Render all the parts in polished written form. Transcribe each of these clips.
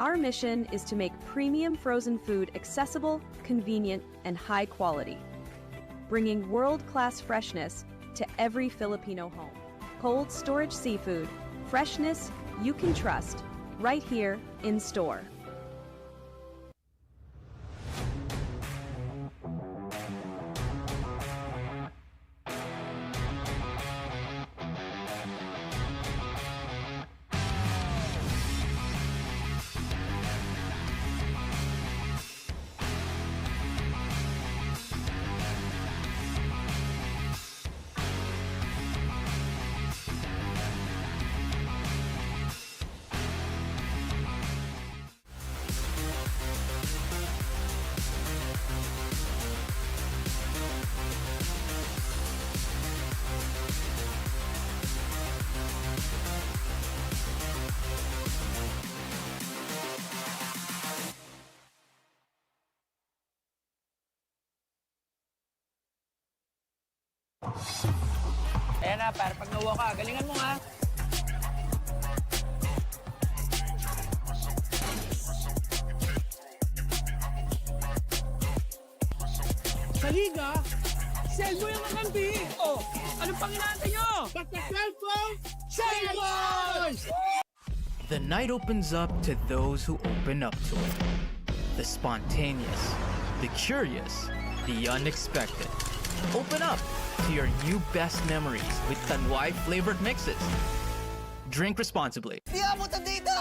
Our mission is to make premium frozen food accessible, convenient, and high quality, bringing world-class freshness to every Filipino home. Cold storage seafood, freshness you can trust, right here in store. Ayan na, para pag nawa ka, galingan mo nga. Sa liga, sell mo yung kakampi. Oh, anong pang inaantay nyo? Basta cellphone, sales! The night opens up to those who open up to it. The spontaneous, the curious, the unexpected. Open up to your new best memories with Tanduay flavored mixes. Drink responsibly. Di abutan dito!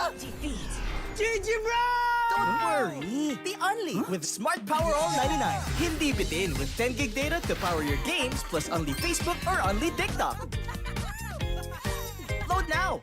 GG bro! Don't worry! The Only with Smart Power All 99. Hindi bitin with 10 gig data to power your games plus only Facebook or only TikTok. Load now!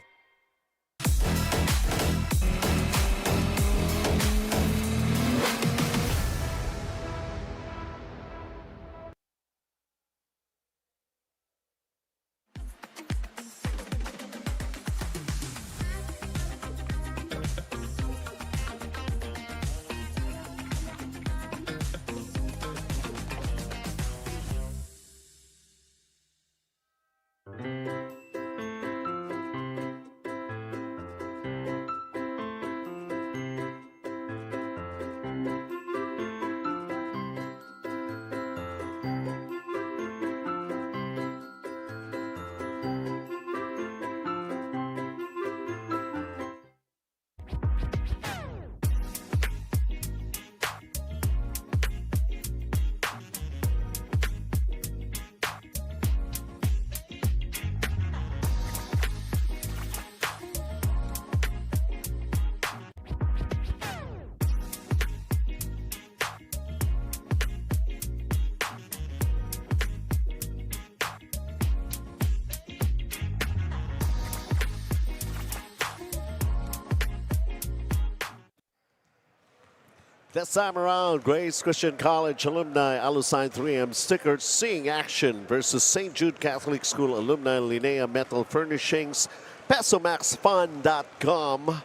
This time around, Grace Christian College alumni ALUSIGN 3M stickers seeing action versus St. Jude Catholic School alumni LINEA Metal Furnishings, PesoMaxFun.com.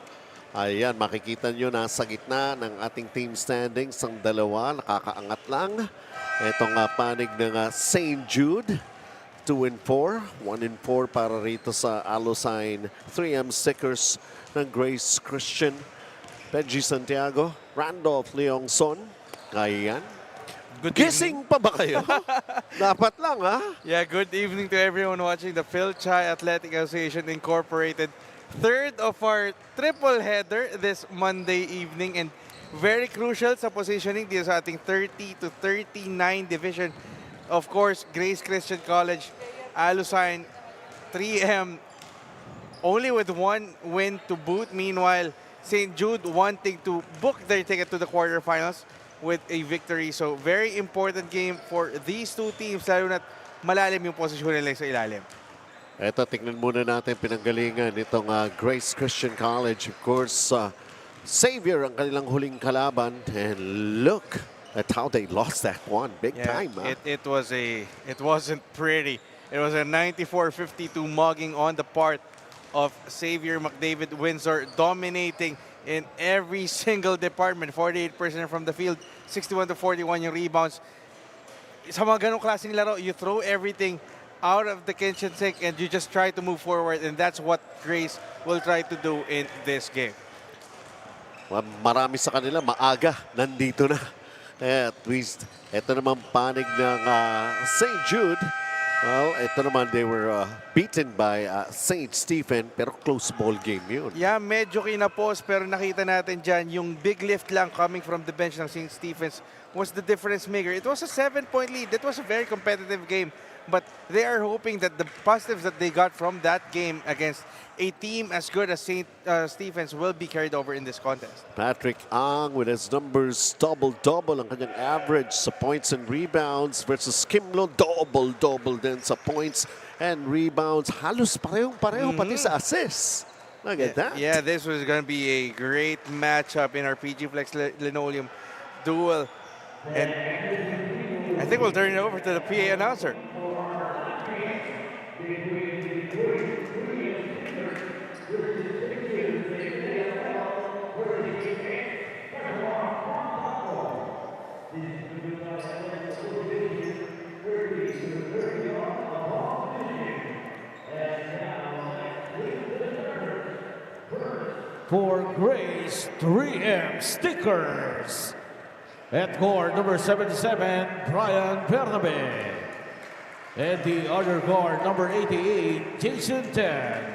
Ayan, makikita nyo nasa gitna ng ating team standings ang dalawa, nakakaangat lang. Itong panig ng St. Jude, 2-4, 1-4 para rito sa ALUSIGN 3M stickers ng Grace Christian. Benji Santiago, Randolph Leongson. Ayan. Gising pa ba kayo? Dapat lang, ha? Yeah, good evening to everyone watching the Fil-Chi Athletic Association Incorporated. Third of our triple header this Monday evening and very crucial sa positioning dito sa ating 30 to 39 division. Of course, Grace Christian College, ALUSIGN 3M only with one win to boot. Meanwhile, St. Jude wanting to book their ticket to the quarterfinals with a victory. So, very important game for these two teams, lalo na't malalim yung posisyon nila sa ilalim. Ito, tingnan muna natin pinanggalingan itong Grace Christian College. Of course, Xavier ang kanilang huling kalaban. And look at how they lost that one. Big time. It wasn't pretty. It was a 94-52 mugging on the part of Xavier McDavid Windsor, dominating in every single department. 48% from the field, 61-41 yung rebounds. Sa mga ganong klaseng laro, you throw everything out of the kitchen sink and you just try to move forward, and that's what Grace will try to do in this game. Marami sa kanila maaga nandito na. At least, ito naman panig ng St. Jude. Well, ito naman, they were beaten by St. Stephen, pero close ball game yun. Yeah, medyo kinapos, pero nakita natin dyan, yung big lift lang coming from the bench ng St. Stephen's was the difference maker. It was a 7-point lead. That was a very competitive game. But they are hoping that the positives that they got from that game against a team as good as St. Stephen's will be carried over in this contest. Patrick Ang with his numbers double-double ang kanyang average sa points and rebounds versus Kimlo double-double din sa points and rebounds. Halos parehong-pareho pati sa assists. Look at that. Yeah, this was going to be a great matchup in our PG Flex Linoleum duel. And I think we'll turn it over to the PA announcer. For Grace 3M stickers. At guard number 77, Brian Bernabe. And the other guard number 88, Jason Tan.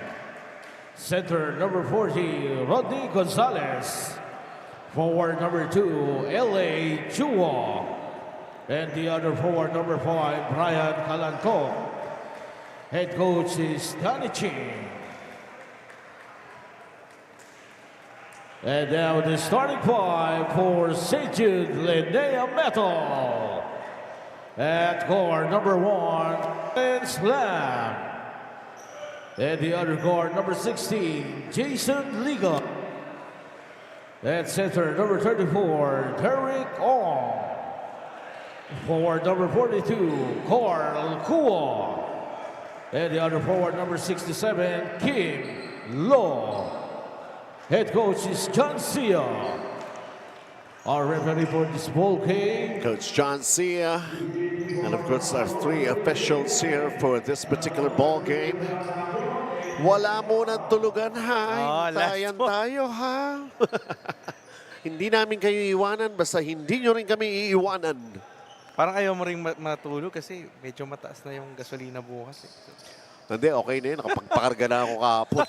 Center number 40, Rodney Gonzalez. Forward number 2, L.A. Chua. And the other forward number 5, Brian Calanco. Head coach is Danny Ching. And now the starting five for St. Jude LINEA Metal. At guard number 1, Ben Slam. And the other guard number 16, Jason Liga. At center number 34, Derek Ong. Forward number 42, Carl Kua. And the other forward number 67, Kim Lo. Head coach is John Sia. Our referee for this ball game, Coach John Sia. And of course, our 3 officials here for this particular ball game. Wala munang tulugan, ha? Tayan tayo, ha? Hindi namin kayo iiwanan, basta hindi nyo rin kami iiwanan. Parang ayaw mo rin matulog kasi medyo mataas na yung gasolina bukas. Hindi, okay na yun. Nakapagpakarga na ako kahapon.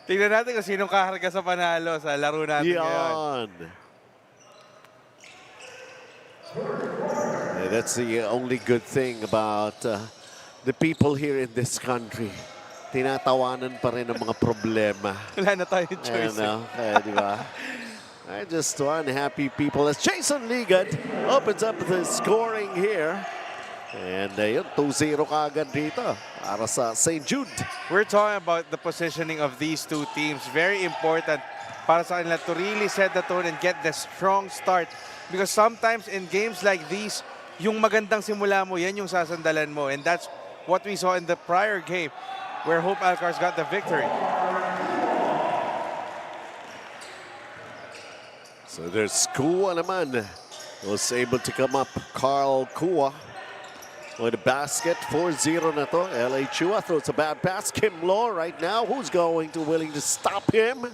Tingnan natin kung sinong kaharga sa panalo sa laro natin ngayon. Yeah, that's the only good thing about the people here in this country. Tinatawanan pa rin ang mga problema. Wala na tayong choice. Kaya, di ba? I just want happy people as Jason Ligat opens up the scoring here. And yun, 2-0 kaagad dito para sa St. Jude. We're talking about the positioning of these two teams. Very important para sa kanila to really set the tone and get the strong start. Because sometimes in games like these, yung magandang simula mo, yan yung sasandalan mo. And that's what we saw in the prior game where Hope Alcars got the victory. So there's Kua naman. Was able to come up. Carl Kua with a basket. 4-0 na to. L.A. Chua throws a bad pass. Kim Law right now. Who's willing to stop him?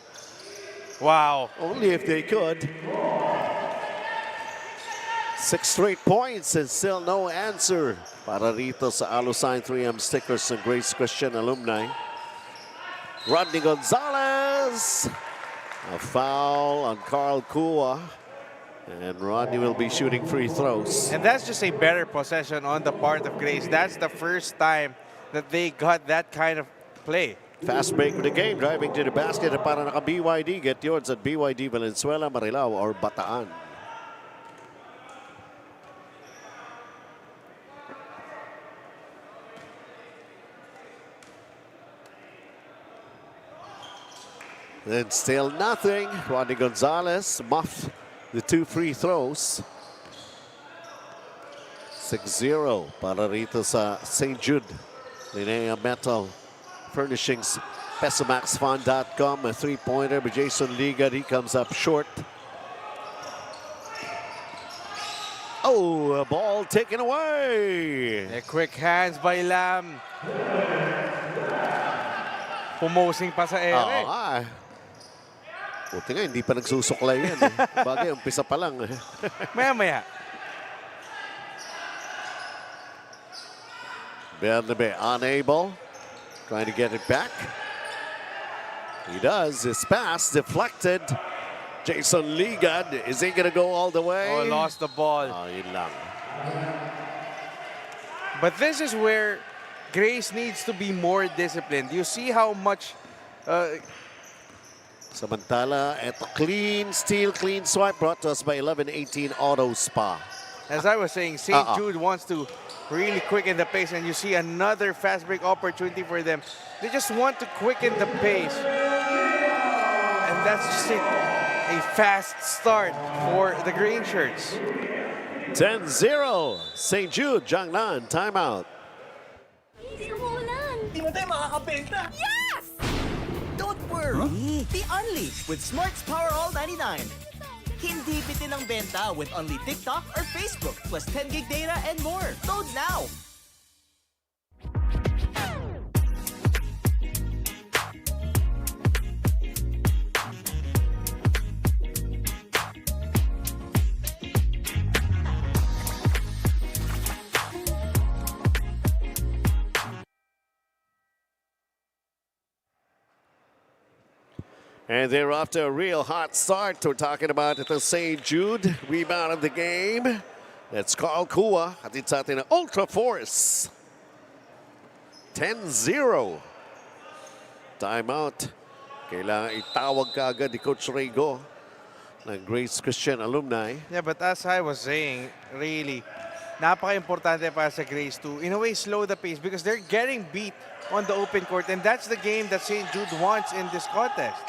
Wow. Only if they could. 6 straight points and still no answer para rito sa ALUSIGN 3M stickers ng Grace Christian alumni. Rodney Gonzalez. A foul on Carl Kua. And Rodney will be shooting free throws. And that's just a better possession on the part of Grace. That's the first time that they got that kind of play. Fast break of the game. Driving to the basket para naka-BYD. Get yours at BYD Valenzuela, Marilao, or Bataan. Then still nothing. Rodney Gonzalez muffed the 2 free throws. 6-0 para rito sa St. Jude. LINEA Metal Furnishings. PesoMaxFun.com. A 3-pointer by Jason Liga. He comes up short. Oh, a ball taken away. A quick hands by Lam. Pumosing pa sa ere. Buti nga, hindi pa nagsusuklay yan. Eh. Bagay, umpisa pa lang. Maya-maya. Bernabe unable. Trying to get it back. He does. His pass deflected. Jason Ligad, is he going to go all the way? Oh, lost the ball. Oh, yun lang. But this is where Grace needs to be more disciplined. You see how much... Samantala, eto clean steal, clean swipe brought to us by 11-18 Auto Spa. As I was saying, St. Jude wants to really quicken the pace, and you see another fast break opportunity for them. They just want to quicken the pace. And that's just it. A fast start for the green shirts. 10-0, St. Jude, Jiangnan, timeout. Di mo tayo makakabenta. Yes! Don't worry. The Only with Smart's Power All 99. Hindi bitin ang benta with only TikTok or Facebook plus 10 gig data and more. Load now. And they're off to a real hot start. We're talking about the St. Jude rebound of the game. That's Carl Kua. Hatid sa atin ng Ultra Force. 10-0. Timeout. Kailangan itawag ka agad ni Coach Rego ng Grace Christian Alumni. Yeah, but as I was saying, really, napaka-importante para sa Grace to, in a way, slow the pace because they're getting beat on the open court, and that's the game that St. Jude wants in this contest.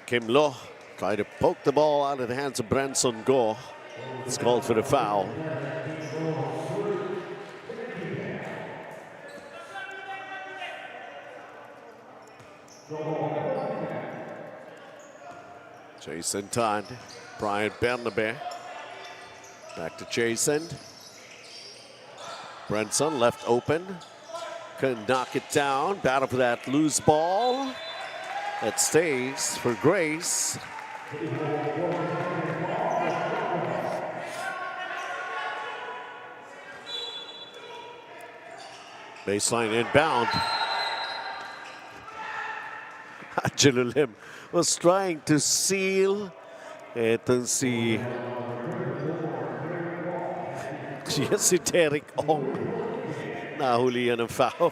Kim Lo tried to poke the ball out of the hands of Branson Go. It's called for the foul. Jason Tan, Brian Bernabe. Back to Jason. Branson left open. Couldn't knock it down. Battle for that loose ball. It stays for Grace. Baseline inbound. Angelo Lim was trying to seal. Etong si Derek Ong. Nahulihan ng foul.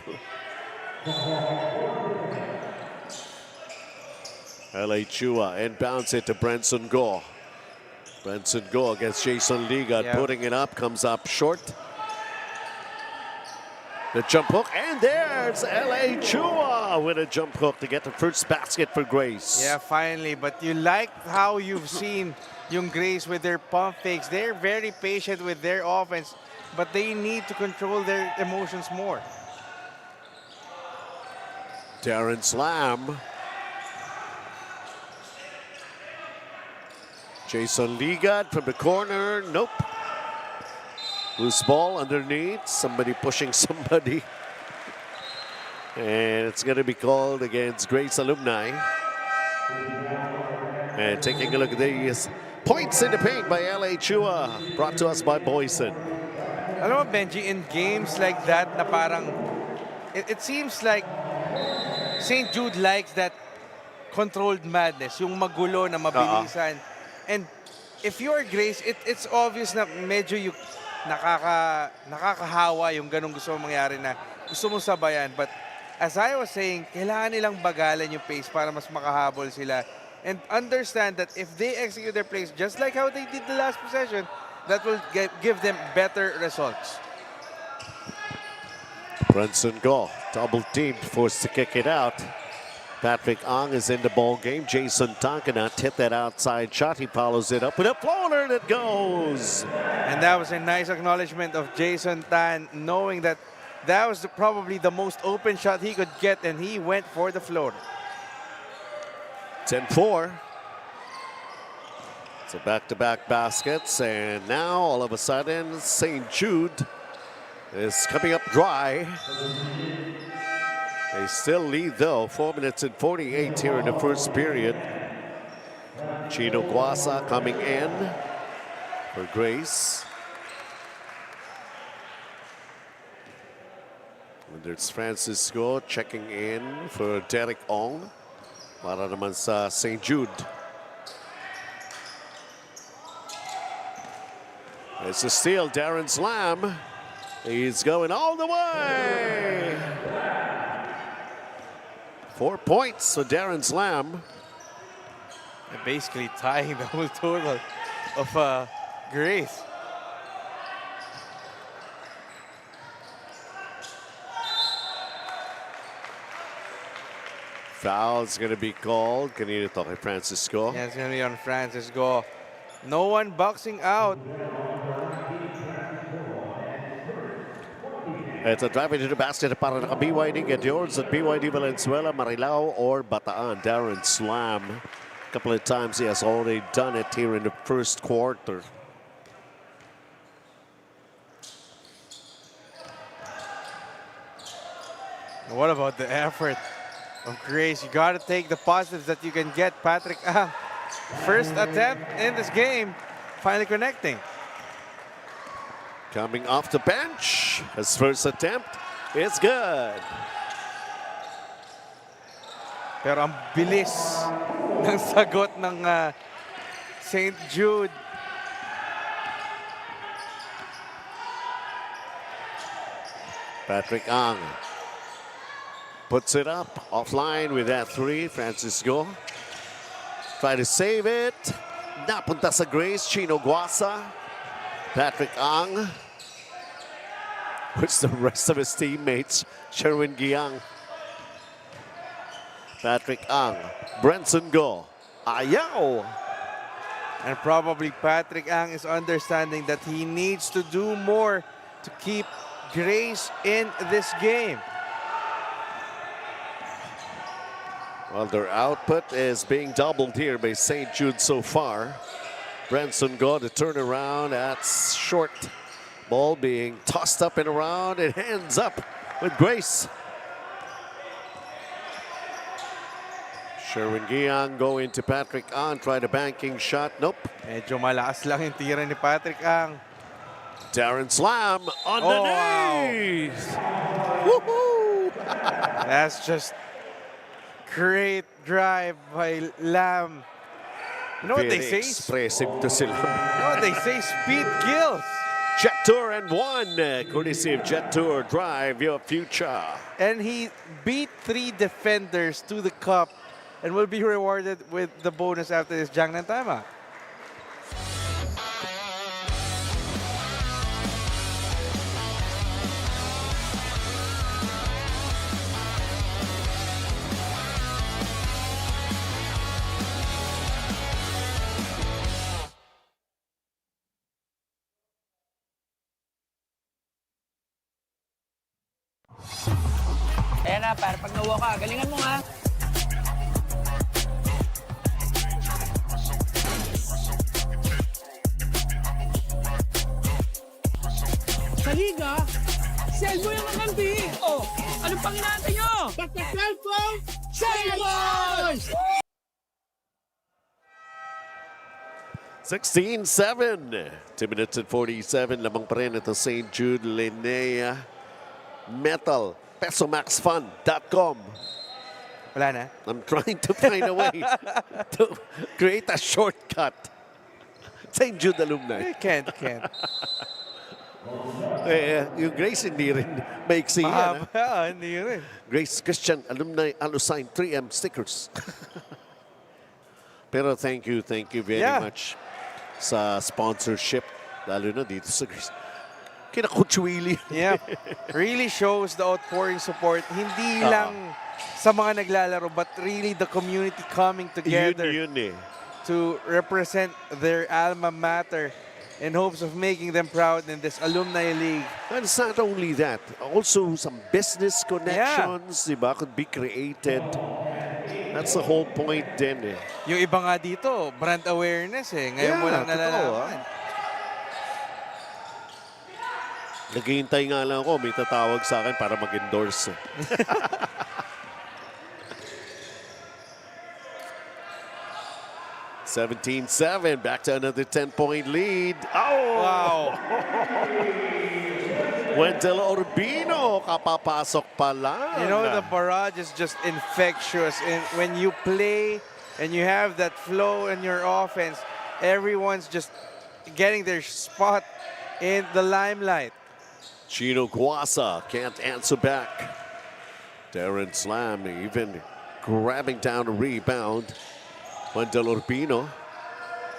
LA Chua inbounds it to Branson Go. Branson Go against Jason Liga, putting it up, comes up short. The jump hook, and there's LA Chua with a jump hook to get the first basket for Grace. Yeah, finally. But you like how you've seen yung Grace with their pump fakes. They're very patient with their offense, but they need to control their emotions more. Darren Slam. Jason Ligat from the corner. Nope. Loose ball underneath. Somebody pushing somebody. And it's going to be called against Grace Alumni. And taking a look at these points in the paint by LA Chua. Brought to us by Boyson. Alam mo, Benji, in games like that na parang, it seems like St. Jude likes that controlled madness, yung magulo na mabilisan. And if you're Grace, it's obvious na medyo yung nakakahawa yung ganong gusto mong mangyari na gusto mong sabayan. But as I was saying, kailangan nilang bagalan yung pace para mas makahabol sila. And understand that if they execute their plays just like how they did the last possession, that will give them better results. Brunson Go, double teamed, forced to kick it out. Patrick Ong is in the ball game. Jason Tonkanat hit that outside shot. He follows it up with a floater that goes. And that was a nice acknowledgement of Jason Tan, knowing that that was probably the most open shot he could get, and he went for the floater. 10-4. So back-to-back baskets, and now all of a sudden St. Jude is coming up dry. They still lead though, 4 minutes and 48 here in the first period. Chino Guasa coming in for Grace. And there's Francisco checking in for Derek Ong para naman sa St. Jude. It's a steal, Darren Slam. He's going all the way. 4 points for Darren Slam. And basically tying the whole total of Grace. Foul's going to be called. Kanina to kay Francisco. Yeah, it's going to be on Francisco. No one boxing out. It's a drive into the basket para naka-BYD. Get yours at BYD Valenzuela, Marilao, or Bataan. Darren Slam. A couple of times he has already done it here in the first quarter. What about the effort of Grace? You got to take the positives that you can get. Patrick, first attempt in this game, finally connecting. Coming off the bench, his first attempt is good. Pero ang bilis ng sagot ng St. Jude. Patrick Ang puts it up offline with that three. Francisco try to save it. Napunta sa Grace. Chino Guasa. Patrick Ang. Puts the rest of his teammates. Sherwin Giang. Patrick Ang. Brenson Go. Ayaw. And probably Patrick Ang is understanding that he needs to do more to keep Grace in this game. Well, their output is being doubled here by St. Jude so far. Brenson Go to turn around. That's short. Ball being tossed up and around. It ends up with Grace. Sherwin Giang going to Patrick Ang. Try the banking shot. Nope. Medyo malakas lang yung tira ni Patrick Ang. Darren Slam underneath. Wow. Woohoo! That's just great drive by Lam. You know what they Very say? expressive to sila. You know what they say? Speed kills. Jet Tour and one. Courtesy of Jet Tour. Drive your future. And he beat 3 defenders to the cup and will be rewarded with the bonus after this Jangnan timeout. Ayan na, para pag nawa ka, galingan mo nga. Sa liga, sell mo yung kakampi. Oh, anong pang inaantay nyo? Basta cellphone, Sales! 16-7. 2 minutes and 47. Lamang pa rin ito St. Jude, LINEA, Metal, PesoMaxFund.com. Wala na? I'm trying to find a way to create a shortcut. St. Jude alumni. Can't. Yung Grace hindi rin maiksi yan. Mahaba, hindi rin. Grace Christian Alumni ALUSIGN 3M stickers. Pero thank you very much sa sponsorship. Lalo na dito sa Grace. Kina Kuchwili. Yeah, really shows the outpouring support. Hindi lang sa mga naglalaro, but really the community coming together Yun eh. to represent their alma mater in hopes of making them proud in this alumni league. And it's not only that, also some business connections, diba, could be created. That's the whole point din eh. Yung iba nga dito, brand awareness eh. Ngayon mo lang nalalaman. Naghihintay nga lang ako, may tatawag sa akin para mag-endorse. 17-7, back to another 10-point lead. Oh! Wow. Wendell Urbino, kapapasok pa lang. You know, the barrage is just infectious. And when you play and you have that flow in your offense, everyone's just getting their spot in the limelight. Chino Guasa can't answer back. Darren Slam even grabbing down a rebound. Wendell Urbino,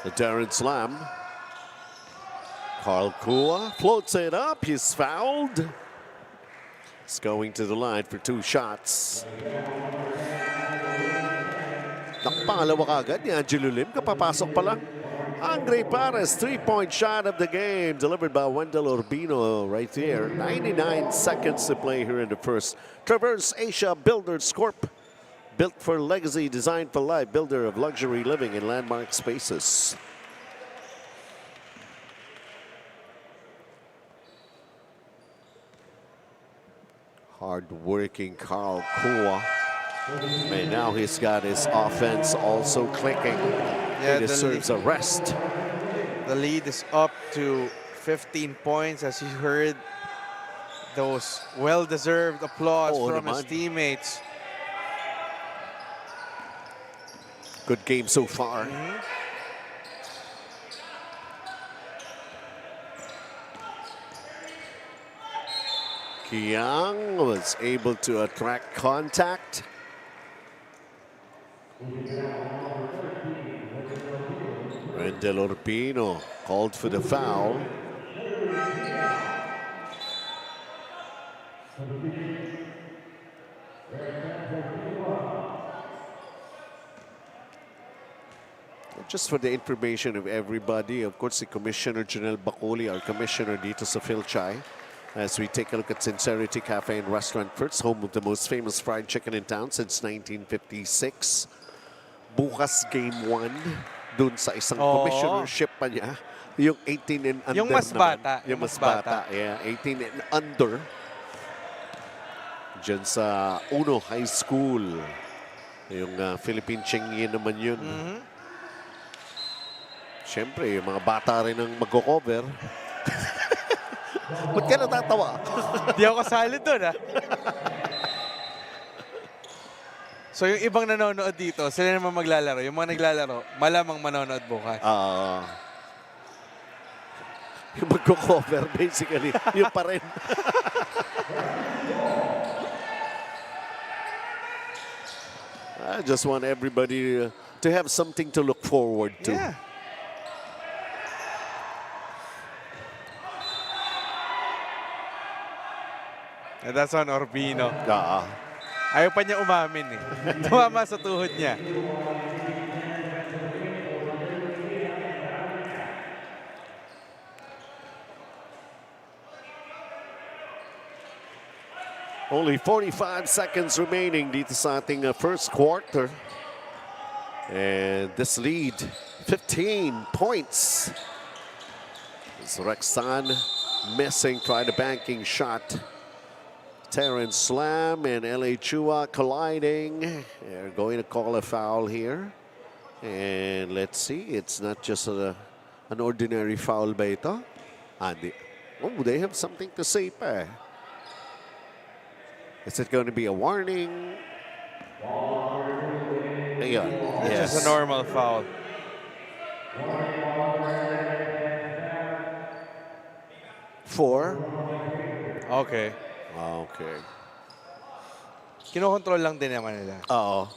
the Darren Slam. Carl Kua floats it up. He's fouled. He's going to the line for 2 shots. Nakapangalawa kagad ni Angelo Lim. Kapapasok pa lang. Andre Pares, 3-point shot of the game, delivered by Wendell Urbino right there. 99 seconds to play here in the first. Traverse Asia Builders Corp. Built for legacy, designed for life, builder of luxury living in landmark spaces. Hard-working Carl Kua. And now he's got his offense also clicking. Yeah, he deserves a rest. The lead is up to 15 points, as you heard those well-deserved applause from his teammates. Good game so far. Kiang was able to attract contact. Wendell Urbino called for the foul. Just for the information of everybody, of course, the Commissioner Janelle Bacoli, our commissioner dito sa Fil-Chi, as we take a look at Sincerity Cafe and Restaurant First, home of the most famous fried chicken in town since 1956. Bukas game 1, dun sa isang commissionership pa niya, yung 18 and under. Yung mas bata. Yung mas bata. Yeah, 18 and under. Diyan sa Uno High School. Yung Philippine Chingye naman yun. Siyempre, yung mga bata rin ang magko-cover. Ba't ka natatawa? Di ako kasali doon, ha? So, yung ibang nanonood dito, sila naman maglalaro. Yung mga naglalaro, malamang manonood bukas. Yung magko-cover, basically. Yung pa rin. I just want everybody to have something to look forward to. Yeah. And that's on Urbino. Ayaw pa niya umamin eh. Tumama sa tuhod niya. Only 45 seconds remaining dito sa ating first quarter. And this lead, 15 points. It's Rexan missing, tried a banking shot. Terrence Slam and L.A. Chua colliding. They're going to call a foul here. And let's see, it's not just an ordinary foul ba ito? They have something to say pa. Is it going to be a warning? Ayan. It's just a normal foul. Four. Okay. Okay. Kinokontrol lang din naman nila. Oo.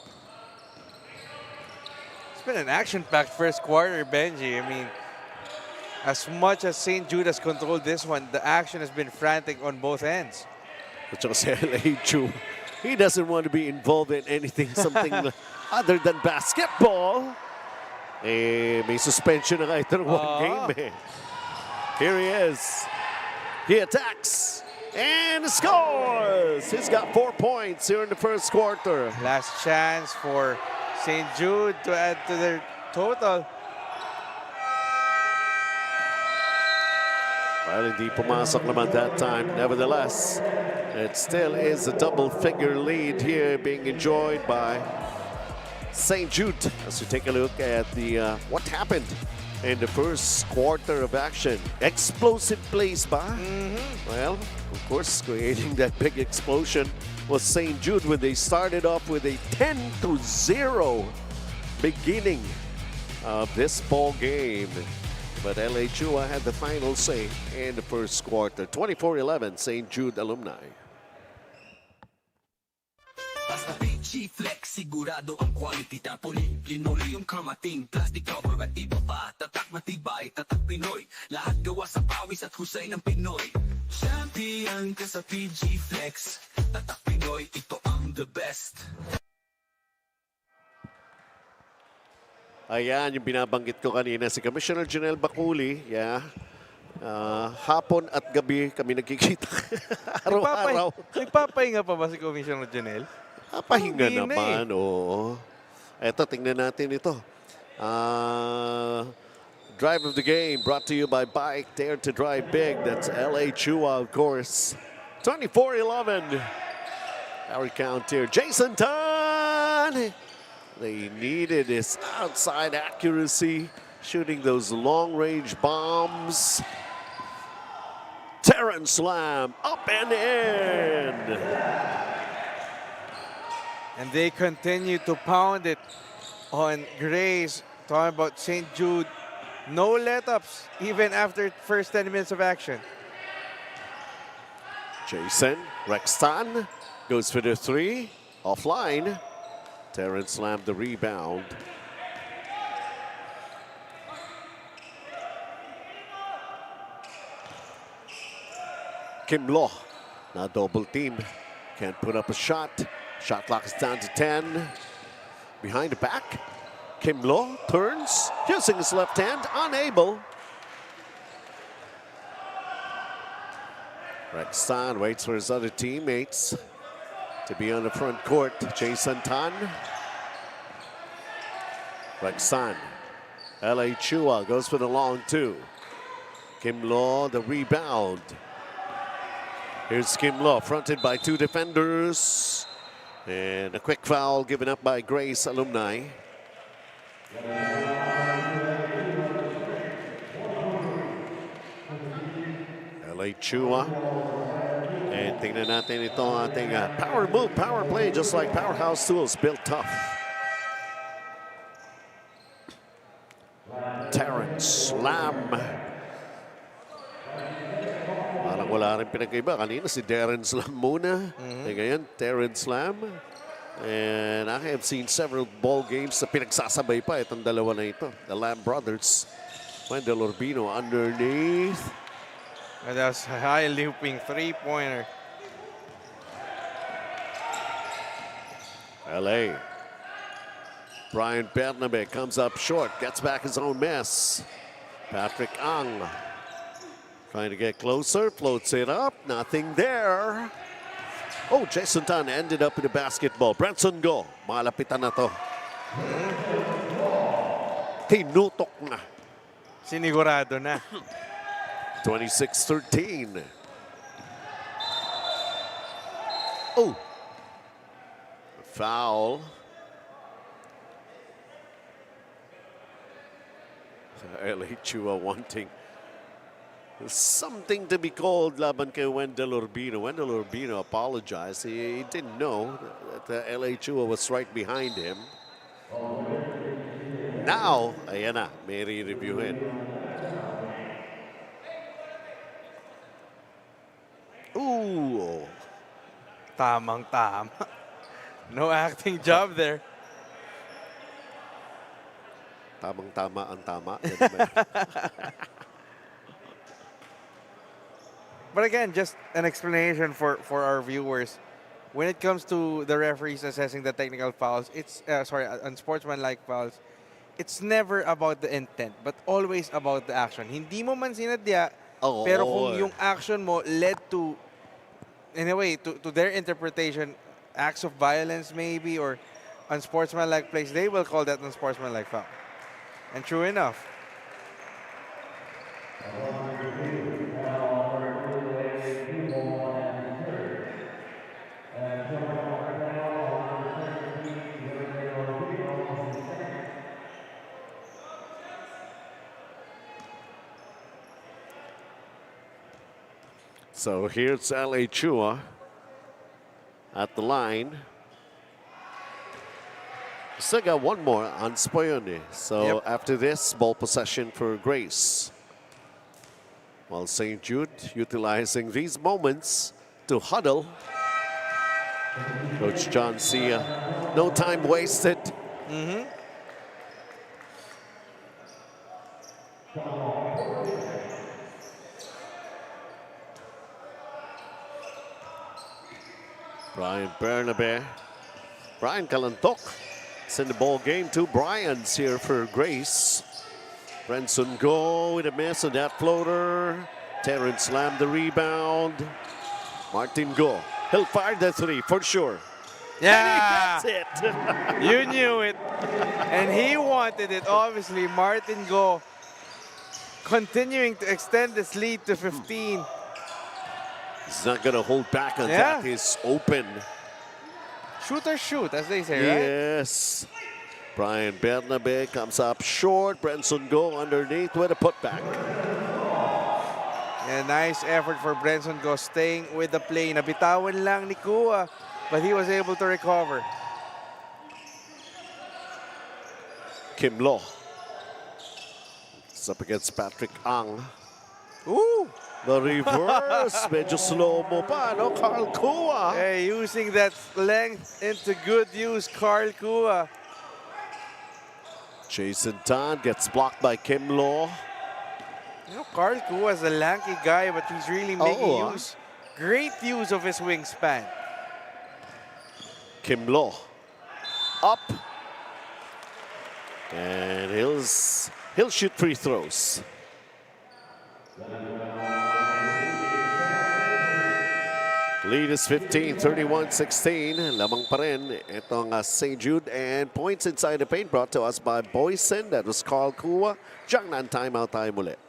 It's been an action-packed first quarter, Benji. I mean, as much as St. Jude has controlled this one, the action has been frantic on both ends. At saka si L.A. Chu, he doesn't want to be involved in anything, something other than basketball. May suspension na nga ito ng one game. Here he is. He attacks. And scores! He's got 4 points here in the first quarter. Last chance for St. Jude to add to their total. Well, hindi pumasok naman that time. Nevertheless, it still is a double-figure lead here being enjoyed by St. Jude, as we take a look at the what happened in the first quarter of action. Explosive plays ba? Well, of course, creating that big explosion was St. Jude when they started off with a 10-0 beginning of this ball game. But LHUA had the final say in the first quarter. 24-11, St. Jude alumni. Basta Fil-Chi Flex, sigurado ang quality. Tarpaulin, linoleum, kamating, plastic cover at iba pa. Tatak matibay, tatak Pinoy. Lahat gawa sa pawis at husay ng Pinoy. Champion ka sa Fil-Chi Flex. Tatak Pinoy, ito ang the best. Ayan, yung binabanggit ko kanina, si Commissioner Janelle Baculi. Yeah. Hapon at gabi kami nagkikita. Araw-araw. Nagpapahinga pa ba si Commissioner Janelle? Pahinga naman, oo. Eto, tingnan natin ito. Drive of the game brought to you by Bike Dare to Drive Big. That's LHUA, of course. 24-11. Our count here. Jason Tan. They needed his outside accuracy, shooting those long-range bombs. Terrence Slam up and in. And they continue to pound it on Grace. Talking about St. Jude. No let-ups, even after first 10 minutes of action. Jason Rextan goes for the three. Offline. Terrence slammed the rebound. Kim Lo, now double team. Can't put up a shot. Shot clock is down to 10. Behind the back. Kim Lo turns, using his left hand, unable. Rextan waits for his other teammates to be on the front court. Jason Tan. Rextan. LHUA goes for the long two. Kim Lo, the rebound. Here's Kim Lo, fronted by two defenders. And a quick foul given up by Grace alumni. LHUA. And tingnan natin ito ating power move, power play, just like Powerhouse Tools, built tough. Terrence Slam. Parang wala rin pinagkaiba. Kanina si Darren Slam muna. Ngayon, Terrence Slam. And I have seen several ball games na pinagsasabay pa itong dalawa na ito. The Lam brothers. Wendell Urbino underneath. And that's a high looping three-pointer. LA. Brian Bernabe comes up short, gets back his own mess. Patrick Ang trying to get closer, floats it up, nothing there. Oh, Jason Tan ended up in the basketball. Branson Go, malapitan na to. Tinutok na. Sinigurado na. 26-13. Oh. Foul. LHUA wanting something to be called laban kay Wendell Urbino. Wendell Urbino apologized. He didn't know that LHUA was right behind him. Now, ayan na, may re-reviewin. Ooh. Tamang-tama. No acting job there. Tamang-tama ang tama. But again, just an explanation for our viewers. When it comes to the referees assessing the technical fouls, it's, unsportsmanlike fouls, it's never about the intent, but always about the action. Hindi mo man sinadya, pero kung yung action mo led to, in a way, to their interpretation, acts of violence maybe, or unsportsmanlike plays, they will call that unsportsmanlike foul. And true enough. So here's LA Chua at the line. Still got one more on Spoyone. So after this, ball possession for Grace. While St. Jude utilizing these moments to huddle. Coach John Sia, no time wasted. Brian Bernabe, Brian Kalantok is in the ball game. 2 Bryans here for Grace. Brenson Go with a miss on that floater. Terrence slammed the rebound. Martin Go, he'll fire the 3 for sure. Yeah, And he gets it. you knew it. And he wanted it, obviously. Martin Go continuing to extend this lead to 15. He's not going to hold back on that. He's open. Shoot or shoot, as they say, right? Yes. Brian Bernabe comes up short. Brenson Go underneath with a putback. And nice effort for Brenson Go staying with the play. Nabitawan lang ni Kua, but he was able to recover. Kim Lo. It's up against Patrick Ang. Ooh! The reverse. Medyo slow-mo pa, no? Carl Kua. Hey, using that length into good use, Carl Kua. Jason Tan gets blocked by Kim Lo. You know, Carl Kua is a lanky guy, but he's really making great use of his wingspan. Kim Lo. Up. And he'll shoot free throws. Lead is 15, 31-16. Lamang pa rin itong St. Jude. And points inside the paint brought to us by Boysen. That was Carl Kua. Diyan na ang timeout tayo muli.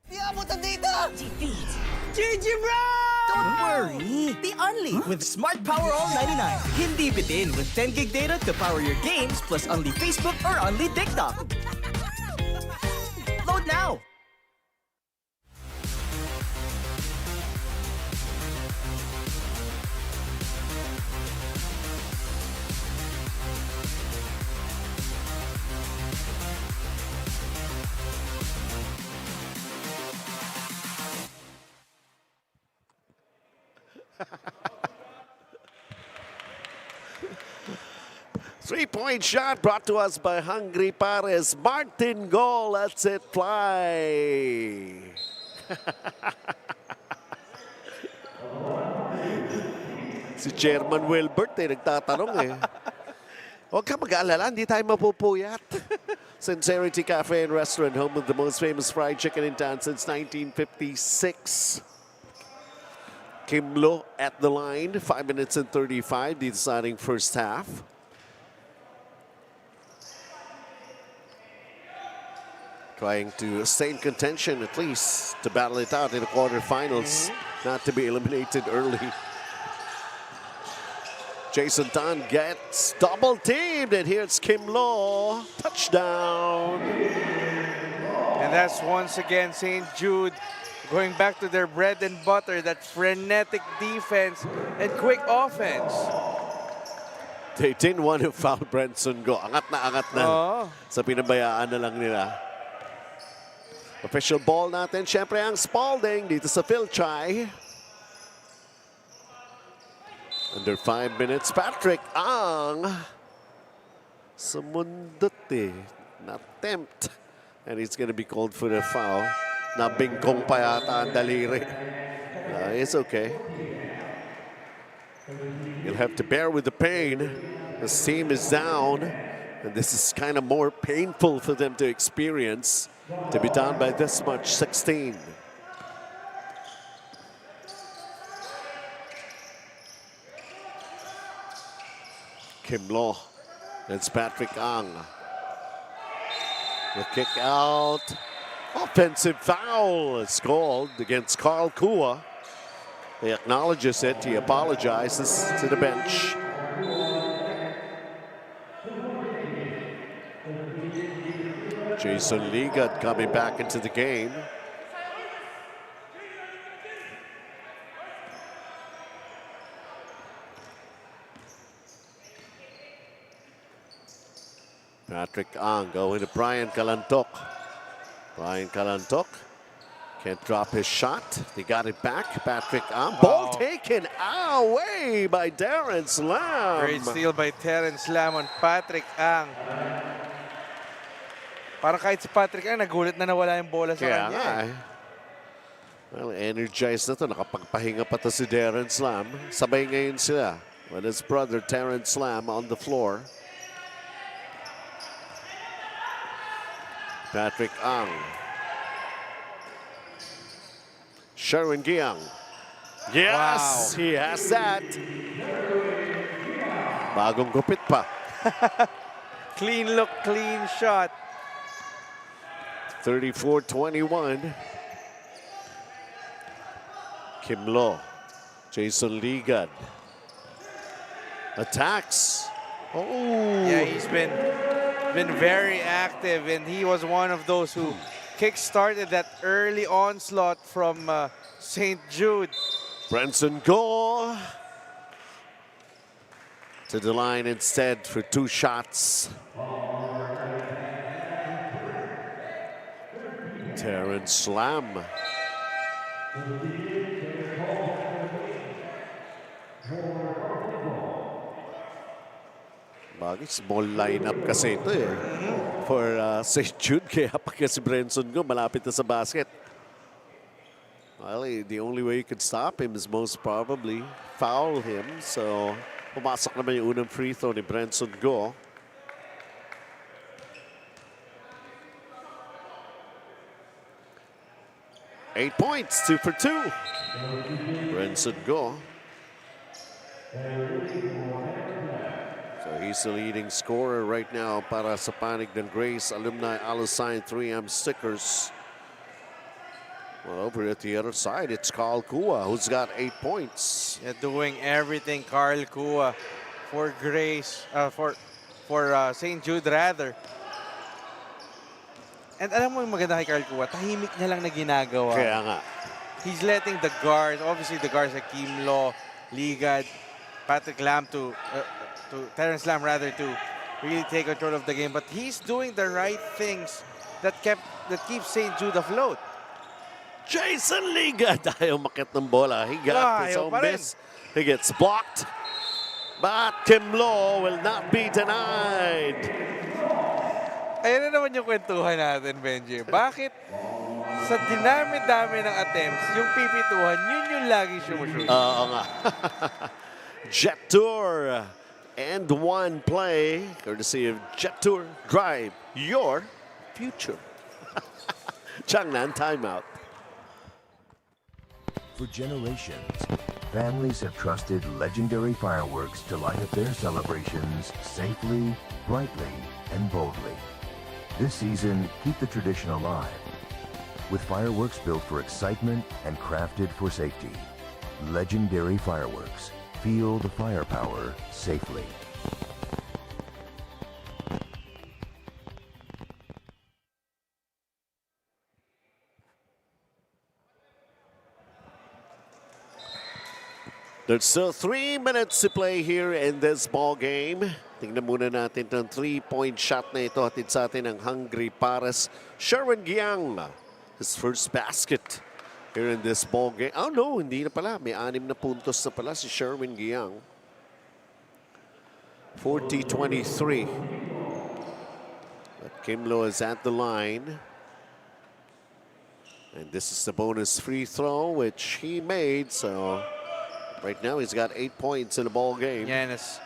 Di abutan dito! GG, bro! Don't worry! The Only with Smart Power All 99. Hindi bitin with 10 gig data to power your games plus only Facebook or only TikTok. Load now! Three-point shot brought to us by Hungry Pares. Martin Go lets it fly. Si Chairman Wilbert nagtatanong eh. Huwag ka mag-aalala, hindi tayo mapupuyat. Sincerity Cafe and Restaurant, home of the most famous fried chicken in town since 1956. Kim Lo at the line, 5 minutes and 35, the deciding first half. Trying to stay in contention at least, to battle it out in the quarterfinals, not to be eliminated early. Jason Tan gets double teamed, and here's Kim Lo. Touchdown. And that's once again St. Jude going back to their bread and butter, that frenetic defense and quick offense. They didn't want to foul Brenson Go. Angat na. Sa pinabayaan na lang nila. Official ball natin, syempre ang Spalding dito sa Fil-Chi. Under 5 minutes, Patrick Ang. Sumundot eh. Na-tempt. And he's gonna be called for the foul. Nabingkong pa yata ang daliri. It's okay. You'll have to bear with the pain. The team is down. And this is kind of more painful for them to experience. To be down by this much, 16. Kim Lo. That's Patrick Ang. The kick out. Offensive foul is called against Carl Kua. He acknowledges it. He apologizes to the bench. Jason Ligat coming back into the game. Patrick Ang going to Brian Calantok. Brian Calantok can't drop his shot. He got it back. Patrick Ang. Ball taken away by Darren Slam. Great steal by Terrence Lam on Patrick Ang. Parang kahit si Patrick Ang, nagulat na nawala yung bola sa Kaya kanya. nga eh. Well, energized na to. Nakapagpahinga pa to si Darren Slam. Sabay ngayon sila with his brother Terrence Slam on the floor. Patrick Ang. Sherwin Giang. Yes, he has that. Bagong gupit pa. Clean look, clean shot. 34-21. Kim Lo. Jason Ligad. Attacks. Oh. Yeah, he's been very active, and he was one of those who kick-started that early onslaught from St. Jude. Brenson Gore to the line instead for 2 shots. Terrence Slam. Bagay, small lineup kasi ito eh. For St. Jude, kaya pag si Brenson Go malapit na sa basket. Well, the only way you could stop him is most probably foul him. So, pumasok naman yung unang free throw ni Brenson Go. Eight points, 2 for 2. Brenson Go. So he's the leading scorer right now para sa panig ng Grace Alumni ALUSIGN 3M stickers. Well, over at the other side, it's Carl Kua, who's got 8 points. Yeah, doing everything, Carl Kua, for Grace, for St. Jude rather. And alam mo yung maganda kay Carl Kua, tahimik niya lang na ginagawa. Kaya nga. He's letting the guards, obviously the guards like Kim Lo, Ligad, Patrick Lam to Terrence Lam rather, to really take control of the game. But he's doing the right things that keeps St. Jude afloat. Jason Ligad ayaw makit ng bola. He got his own miss. He gets blocked. But Kim Lo will not be denied. Ayan na naman yung kwentuhan natin, Benji. Bakit sa dinami-dami ng attempts, yung pipituhan, yun yung lagi sumushoot? Oo nga. Jet Tour and 1 play courtesy of Jet Tour. Drive your future. Changnan timeout. For generations, families have trusted legendary fireworks to light up their celebrations safely, brightly, and boldly. This season, keep the tradition alive with fireworks built for excitement and crafted for safety. Legendary fireworks. Feel the firepower safely. There's still 3 minutes to play here in this ball game. Tingnan muna natin itong 3-point shot na ito. Hatid sa atin ang Hungry Pares. Sherwin Giang, his first basket here in this ball game. Oh no, hindi na pala. May 6 na puntos na pala si Sherwin Giang. 40-23. But Kim Lo is at the line. And this is the bonus free throw, which he made. So right now he's got 8 points in the ball game. Yeah, and it's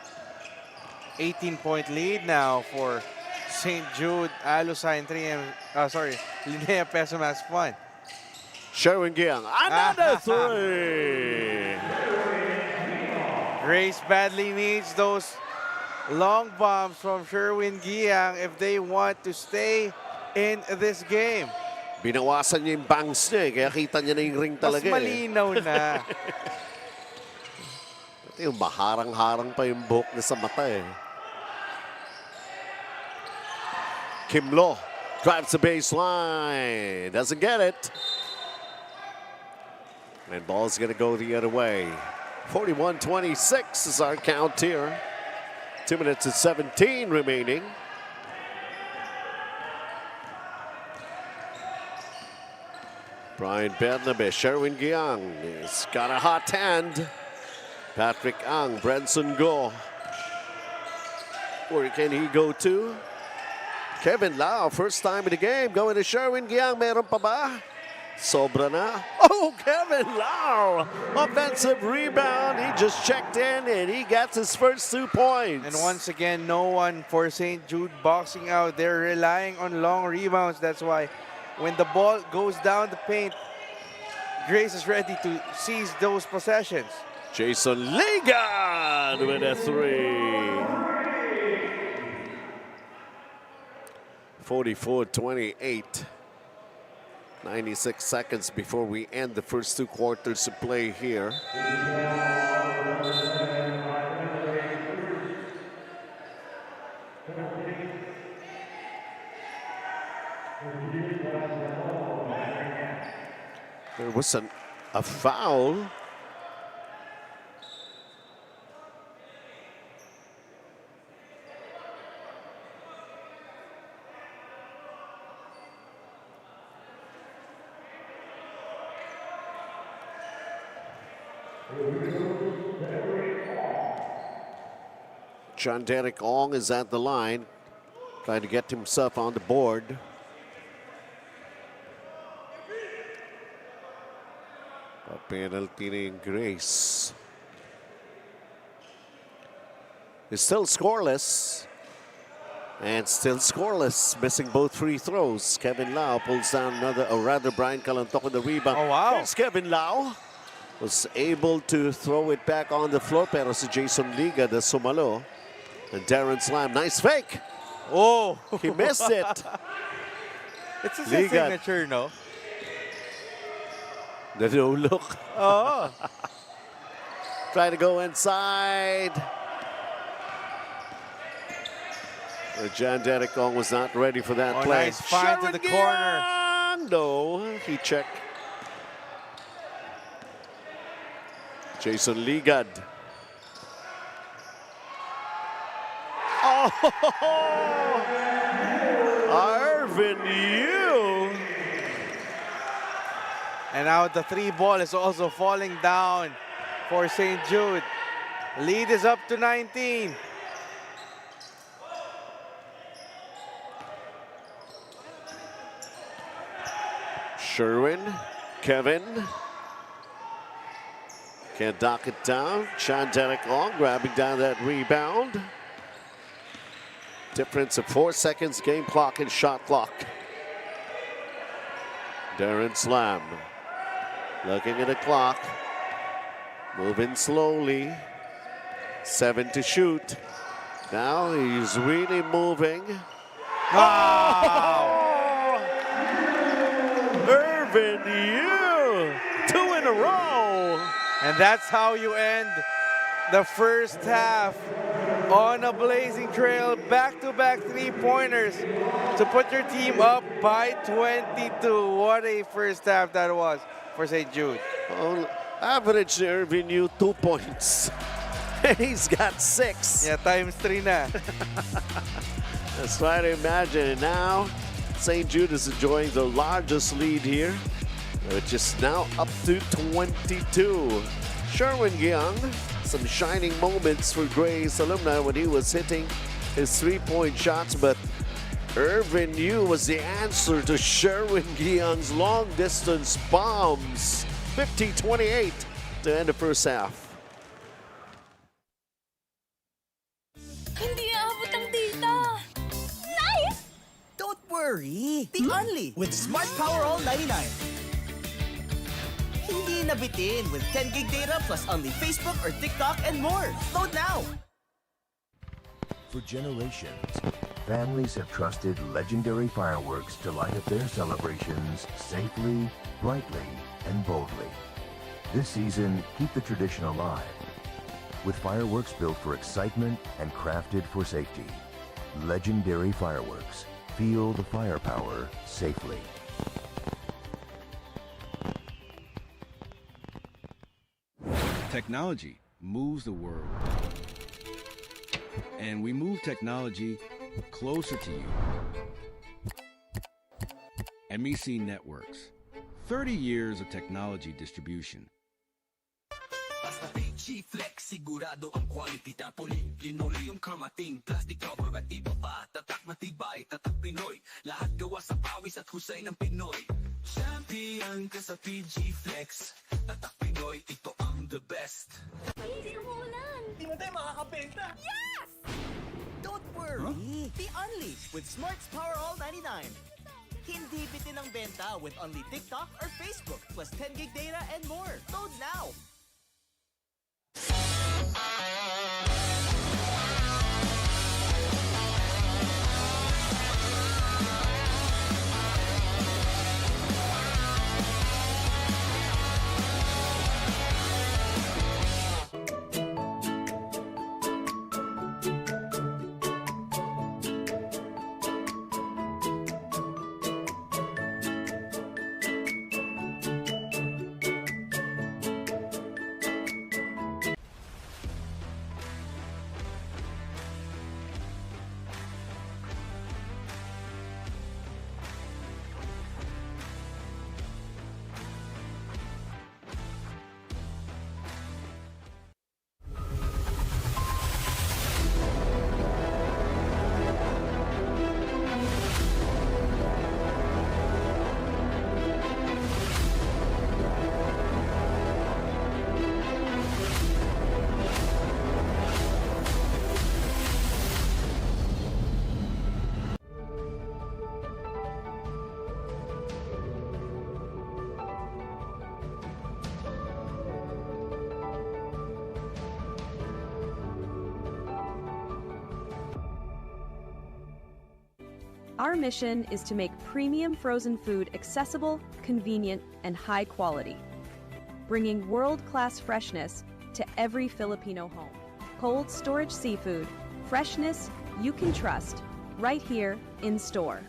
18-point lead now for St. Jude, ALUSIGN 3M, LINEA Peso Max Fun. Sherwin Giang, another 3! Grace badly needs those long bombs from Sherwin Giang if they want to stay in this game. Binawasan niya yung bangs niya eh, kaya kita niya na yung ring talaga. Mas malinaw na. Yung maharang-harang pa yung buhok niya sa mata eh. Kim Lo drives the baseline. Doesn't get it. And ball's going to go the other way. 41-26 is our count here. 2 minutes and 17 remaining. Brian Bernabe, Sherwin Giang has got a hot hand. Patrick Ang, Branson Go. Where can he go to? Kevin Lau, first time in the game, going to Sherwin Giang. Meron pa ba? Sobra na. Oh, Kevin Lau! Offensive rebound. He just checked in and he gets his first 2 points. And once again, no one for St. Jude boxing out. They're relying on long rebounds. That's why when the ball goes down the paint, Grace is ready to seize those possessions. Jason Ligan with a 3. 44-28. 96 seconds before we end the first 2 quarters of play here. There was a foul. John Derek Ong is at the line, trying to get himself on the board. A penalty in Grace. It's still scoreless. And still scoreless, missing both free throws. Kevin Lau pulls down another, or rather Brian Calantoc on the rebound. Oh, wow. Here's Kevin Lau. Was able to throw it back on the floor, pero si Jason Liga the sumalo. And Darren Slam, nice fake. Oh, he missed it. It's his Liga. signature, no? The no look. Oh. Trying to go inside. John Derek Ong was not ready for that play. Nice find to the corner. No, he checked. Jason Ligad. Oh, Arvin Yu. And now the 3 ball is also falling down for St. Jude. Lead is up to 19. Sherwin, Kevin. Can't dock it down. Sean Derek Ong grabbing down that rebound. Difference of 4 seconds, game clock and shot clock. Darren Slam looking at the clock. Moving slowly. 7 to shoot. Now he's really moving. Wow! Irvin Yu, 2 in a row. And that's how you end the first half on a blazing trail. Back-to-back 3-pointers to put your team up by 22. What a first half that was for St. Jude. Oh, average Irvin Yu 2 points. He's got 6. Yeah, times 3 na. Let's try to imagine it now. St. Jude is enjoying the largest lead here, which is now up to 22. Sherwin Giang, some shining moments for Gray's alumni when he was hitting his 3-point shots, but Irvin Yu was the answer to Sherwin Giang's long-distance bombs. 50-28 to end the first half. Hindi aabot ang data. Nice! Don't worry. The Only with Smart Power All 99. Hindi nabitin with 10 gig data plus only Facebook or TikTok and more. Load now. For generations, families have trusted legendary fireworks to light up their celebrations safely, brightly, and boldly. This season, keep the tradition alive with fireworks built for excitement and crafted for safety. Legendary fireworks. Feel the firepower safely. Technology moves the world. And we move technology closer to you. MEC Networks, 30 years of technology distribution. Basta Fil-Chi Flex, sigurado ang quality tapoli. Linoleum, kamating, plastic cover at iba pa. Tatak matibay, tatak Pinoy. Lahat gawa sa pawis at husay ng Pinoy. Champion ka sa Fil-Chi Flex. Tatak Pinoy, ito ang the best. Hindi ka maulan. Di mo tayo makakabenta. Yes! Don't worry. Be only with Smart's Power All 99. Hindi bitin ang benta with only TikTok or Facebook plus 10 gig data and more. Load now. Our mission is to make premium frozen food accessible, convenient, and high quality, bringing world-class freshness to every Filipino home. Cold storage seafood, freshness you can trust, right here in store.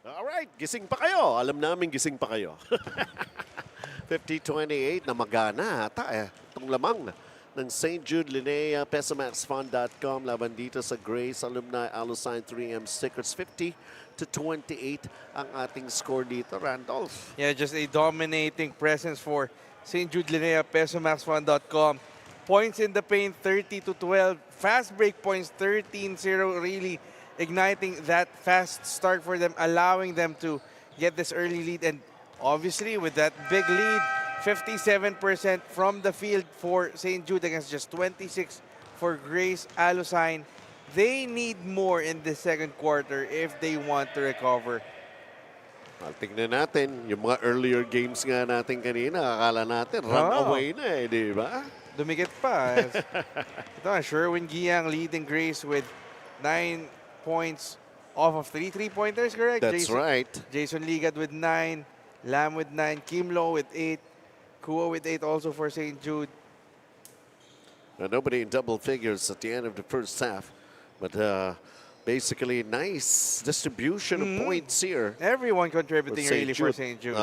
Alright, gising pa kayo. Alam namin gising pa kayo. 50-28 na magana ata itong lamang ng St. Jude LINEA, PesoMaxFund.com laban dito sa Grace Alumni ALUSIGN 3M stickers. 50-28 ang ating score dito, Randolph. Yeah, just a dominating presence for St. Jude LINEA, PesoMaxFund.com. Points in the paint, 30-12. Fast break points, 13-0. Really igniting that fast start for them, allowing them to get this early lead. And obviously, with that big lead, 57% from the field for St. Jude against just 26 for Grace ALUSIGN. They need more in the second quarter if they want to recover. Well, tingnan natin, yung mga earlier games nga natin kanina, akala natin run away na di ba? Dumikit pa. Ito, Sherwin Giang leading Grace with 9 points off of 3 3-pointers, correct? That's right. Jason Ligad with 9, Lam with 9, Kim Lo with 8, Kuo with 8 also for St. Jude. Now, nobody in double figures at the end of the first half, but basically nice distribution of points here. Everyone contributing really for St. Jude.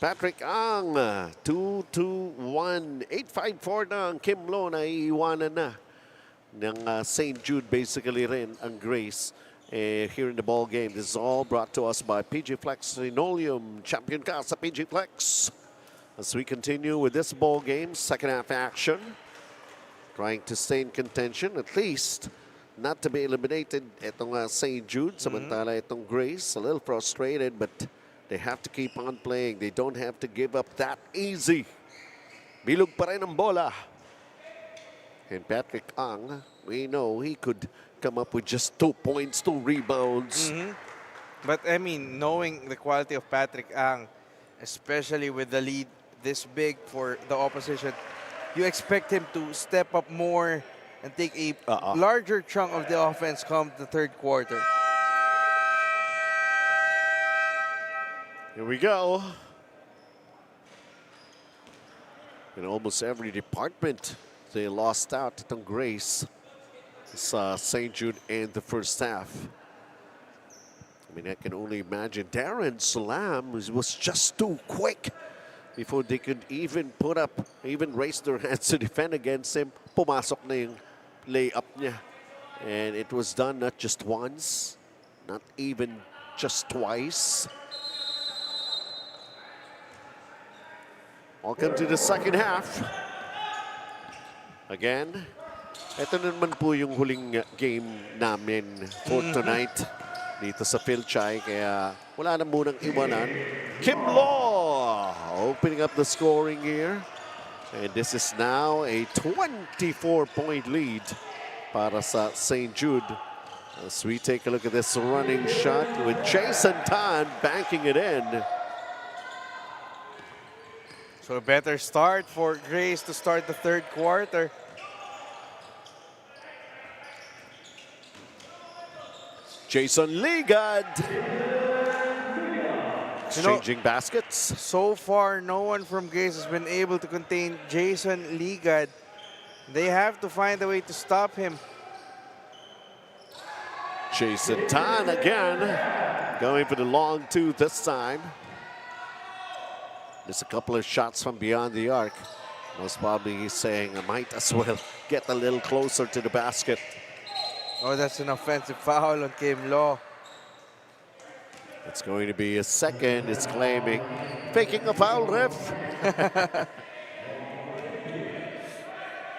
Patrick Ang, 2-2-1, 8-5-4 na ang Kim Lo na iiwanan na ng St. Jude basically rin ang Grace here in the ball game. This is all brought to us by PG Flex Linoleum. Champion ka sa PG Flex. As we continue with this ball game, second half action, trying to stay in contention, at least not to be eliminated. Itong St. Jude, samantala itong Grace, a little frustrated, but they have to keep on playing. They don't have to give up that easy. Bilog pa rin ang bola. And Patrick Ang, we know he could come up with just 2 points, 2 rebounds. But I mean, knowing the quality of Patrick Ang, especially with the lead this big for the opposition, you expect him to step up more and take a larger chunk of the offense come the third quarter. Here we go. In almost every department, they lost out itong Grace. It's St. Jude in the first half. I mean, I can only imagine Darren Salam was just too quick before they could even put up, even raise their hands to defend against him. Pumasok na yung layup niya. And it was done not just once, not even just twice. Welcome to the second half. Again, ito na naman po yung huling game namin for tonight dito sa Fil-Chi. Kaya wala na munang iwanan. Kim Law opening up the scoring here. And this is now a 24-point lead para sa St. Jude. As we take a look at this running shot with Jason Tan banking it in. So a better start for Grace to start the third quarter. Jason Ligad exchanging baskets. So far, no one from Grace has been able to contain Jason Ligad. They have to find a way to stop him. Jason Tan again, going for the long two this time. Just a couple of shots from beyond the arc. Most probably he's saying, I might as well get a little closer to the basket. Oh, that's an offensive foul on Kim Law. It's going to be a second, it's claiming. Faking a foul, ref.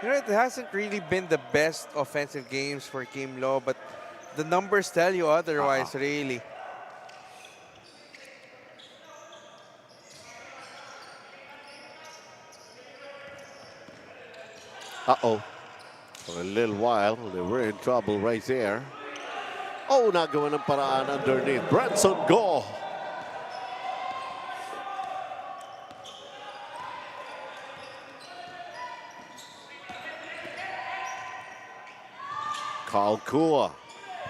You know, it hasn't really been the best offensive games for Kim Law, but the numbers tell you otherwise, really. Uh-oh. For a little while, they were in trouble right there. Oh, nagawa ng paraan underneath. Branson Go. Carl Kua.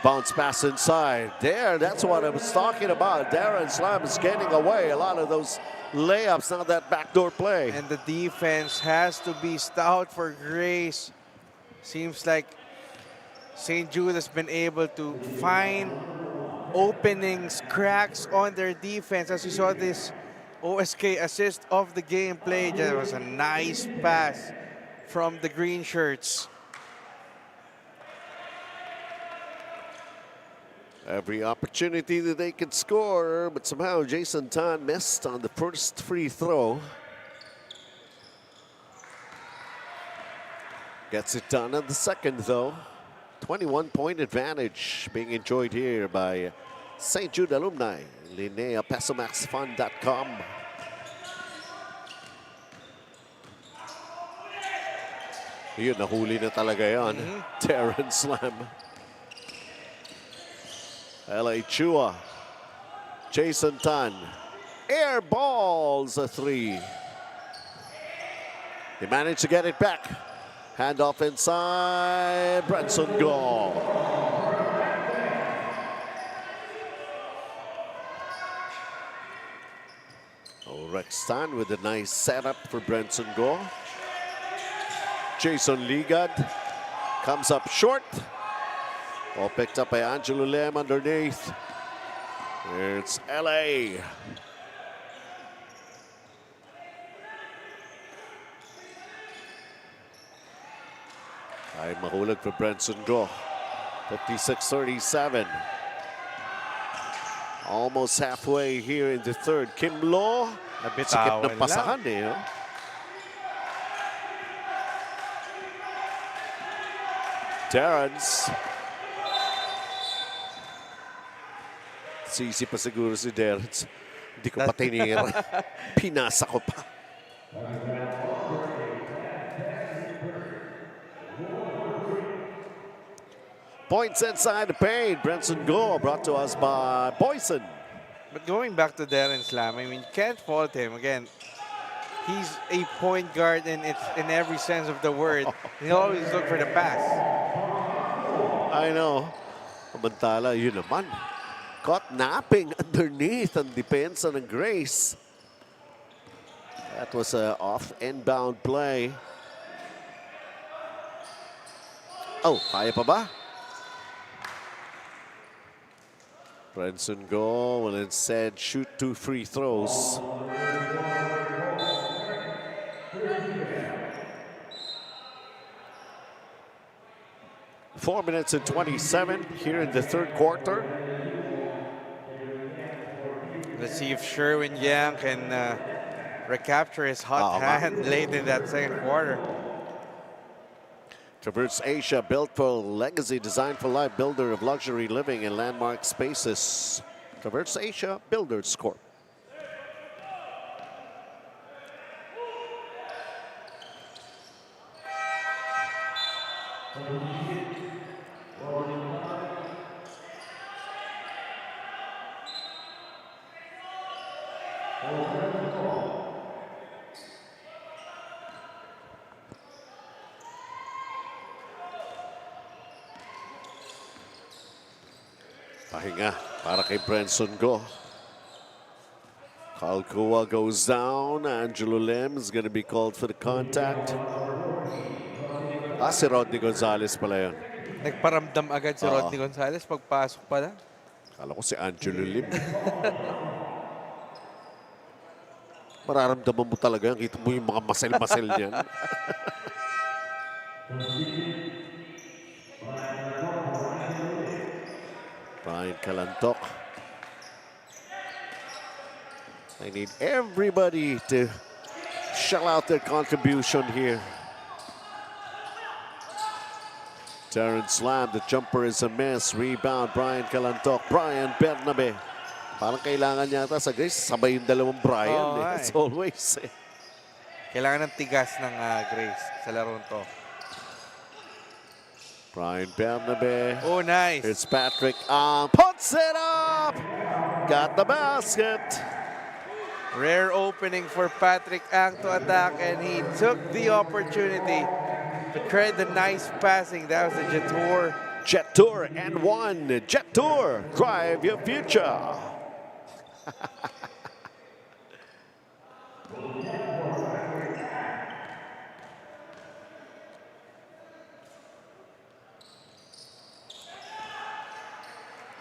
Bounce pass inside. There, that's what I was talking about. Darren Slam is getting away a lot of those layups, not that backdoor play. And the defense has to be stout for Grace. Seems like St. Jude has been able to find openings, cracks on their defense. As you saw this OSK assist of the game play, that was a nice pass from the green shirts. Every opportunity that they could score, but somehow Jason Tan missed on the first free throw. Gets it done on the second, though. 21-point advantage being enjoyed here by St. Jude alumni. LINEA, PesoMaxFund.com. Yun, nahuli na talaga yan. Terran Slam. LA Chua. Jason Tan. Air balls a three. They managed to get it back. Handoff inside. Branson Go. Oh, Rex Tan with a nice setup for Branson Go. Jason Ligad comes up short. All picked up by Angelo Lem underneath. It's LA. Ay mahulag for Branson Go. 56-37. Almost halfway here in the third. Kim Law. Sikip ng pasahan eh. No? Terrence. Sisi pa siguro si Terrence. Hindi ko pa tinira. Pinasa ko pa. Points inside the paint. Branson Go brought to us by Boyson. But going back to Darren Slam, I mean, you can't fault him. Again, he's a point guard in every sense of the word. He always look for the pass. I know. Samantala, yun naman. Caught napping underneath ang depensa ng Grace. That was an off-inbound play. Oh, kaya pa ba? Branson Go will instead shoot 2 free throws. Four minutes and 27 here in the third quarter. Let's see if Sherwin Yang can recapture his hot hand late in that second quarter. Traverse Asia, built for legacy, designed for life, builder of luxury living and landmark spaces. Traverse Asia Builders Corp. Pahinga para kay Brenson Go. Kalkua goes down. Angelo Lim is going to be called for the contact. Si Rodney Gonzalez pala yun. Nagparamdam agad si Rodney Gonzalez pagpasok pa lang. Kala ko si Angelo Lim. Mararamdaman mo talaga. Kita mo yung mga masel-masel niyan. Brian Calantoc. I need everybody to shell out their contribution here. Terrence Lamb, the jumper is a miss. Rebound, Brian Calantoc. Brian Bernabe. Parang kailangan yata sa Grace, sabay yung dalawang Brian. As always. Kailangan ng tigas ng Grace sa larong to. Brian Bernabe. Oh, nice. It's Patrick Ang. Puts it up. Got the basket. Rare opening for Patrick Ang to attack, and he took the opportunity to create the nice passing. That was a Jetour. Jetour and one. Jetour, drive your future.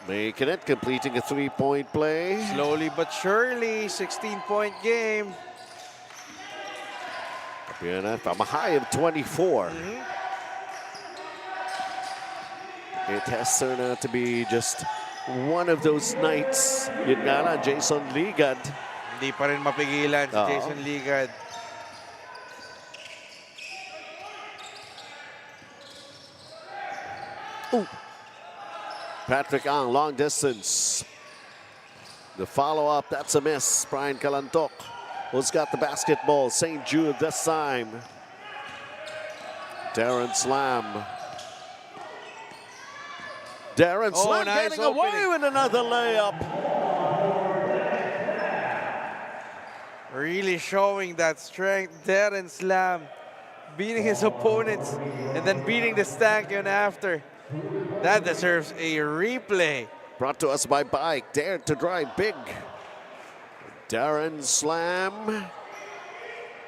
Making it, completing a three-point play. Slowly but surely, 16-point game. From a high of 24. It has turned out to be just one of those nights. Yun nga lang, Jason Ligad. Hindi pa rin mapigilan si Jason Ligad. Patrick Ang, long distance. The follow-up, that's a miss. Brian Calantoc, who's got the basketball. St. Jude this time. Darren Slam. Darren Slam nice getting away with another layup. Really showing that strength. Darren Slam beating his opponents and then beating the Stankion after. That deserves a replay. Brought to us by Bike. Dared to drive big. Darren Slam.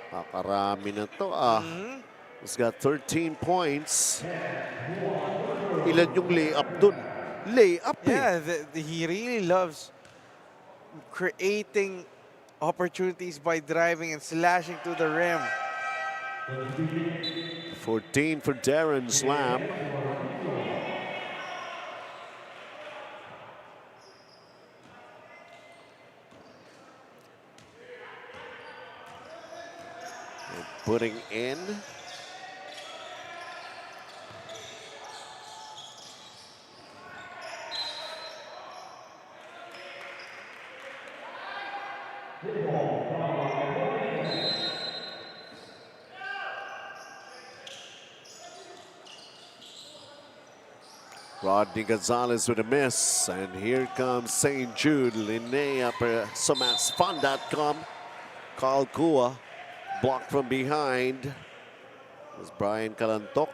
Pakarami na to He's got 13 points. Ilan yung layup dun? Layup Yeah, he really loves creating opportunities by driving and slashing to the rim. 14 for Darren Slam. Putting in. Rodney Gonzalez with a miss. And here comes St. Jude. LINEA for SomaxFun.com. Carl Kua. Blocked from behind. Was Brian Calantoc.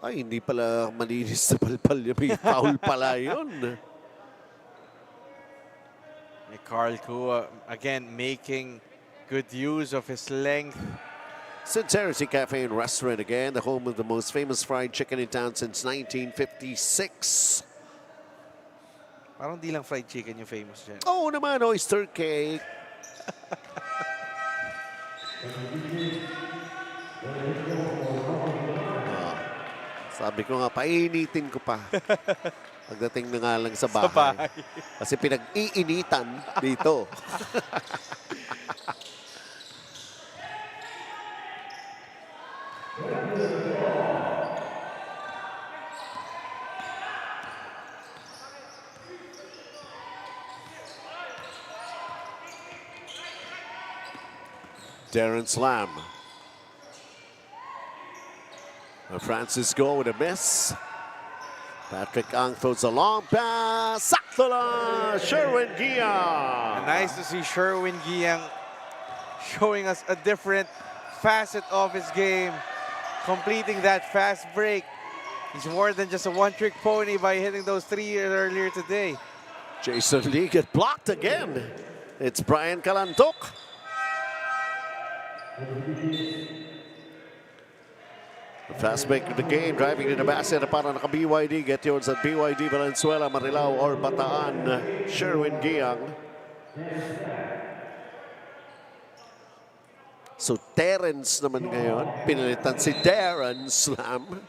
Ay, hindi pala malinis na palpal. May foul pala yun. Carl Kua, again, making good use of his length. Sincerity Cafe and Restaurant again, the home of the most famous fried chicken in town since 1956. Parang di lang fried chicken yung famous dyan. Oo naman, oyster cake. Sabi ko nga, painitin ko pa. Pagdating na nga lang sa bahay. Kasi pinag-iinitan dito. Darren Slam. Francisco with a miss. Patrick Ang throws a long pass. Sakto lang, Sherwin Giang. Nice to see Sherwin Giang showing us a different facet of his game. Completing that fast break. He's more than just a one-trick pony by hitting those three earlier today. Jason Lee get blocked again. It's Brian Calantok. The fast break of the game, driving to the basket para naka-BYD. Get yours at BYD Valenzuela, Marilao, or Bataan. Sherwin Giang. So Terence naman ngayon. Pinalitan si Darren Slam.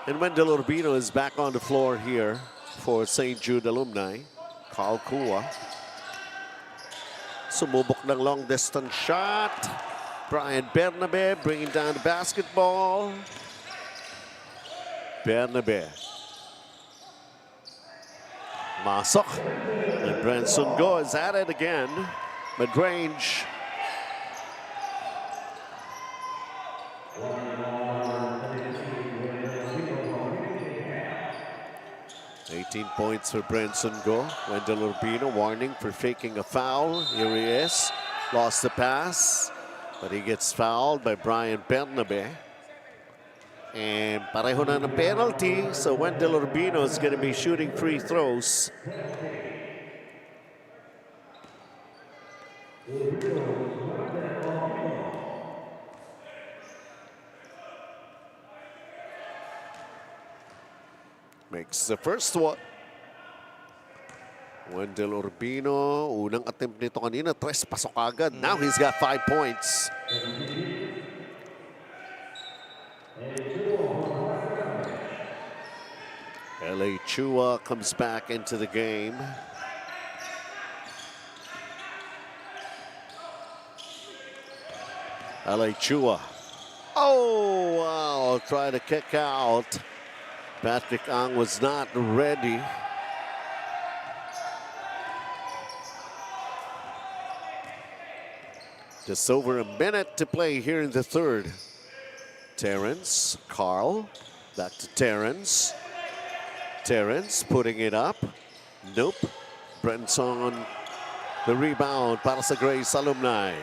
And Wendell Urbino is back on the floor here for St. Jude alumni. Carl Kua. Sumubok ng long distance shot. Brian Bernabe bringing down the basketball. Bernabe. Masok. And Branson Go is at it again. Mid-range. Points for Branson Go. Wendell Urbino warning for faking a foul. Here he is. Lost the pass. But he gets fouled by Brian Bernabe. And pareho na ng penalty. So Wendell Urbino is going to be shooting free throws. Makes the first one. Wendell Urbino, unang attempt nito kanina, 3 pasok agad. Now he's got 5 points. LA Chua comes back into the game. LA Chua. Oh, wow, try to kick out. Patrick Ang was not ready. Just over a minute to play here in the third. Terrence, Carl, back to Terrence. Terrence putting it up. Nope. Brenson, the rebound para sa Grace alumni.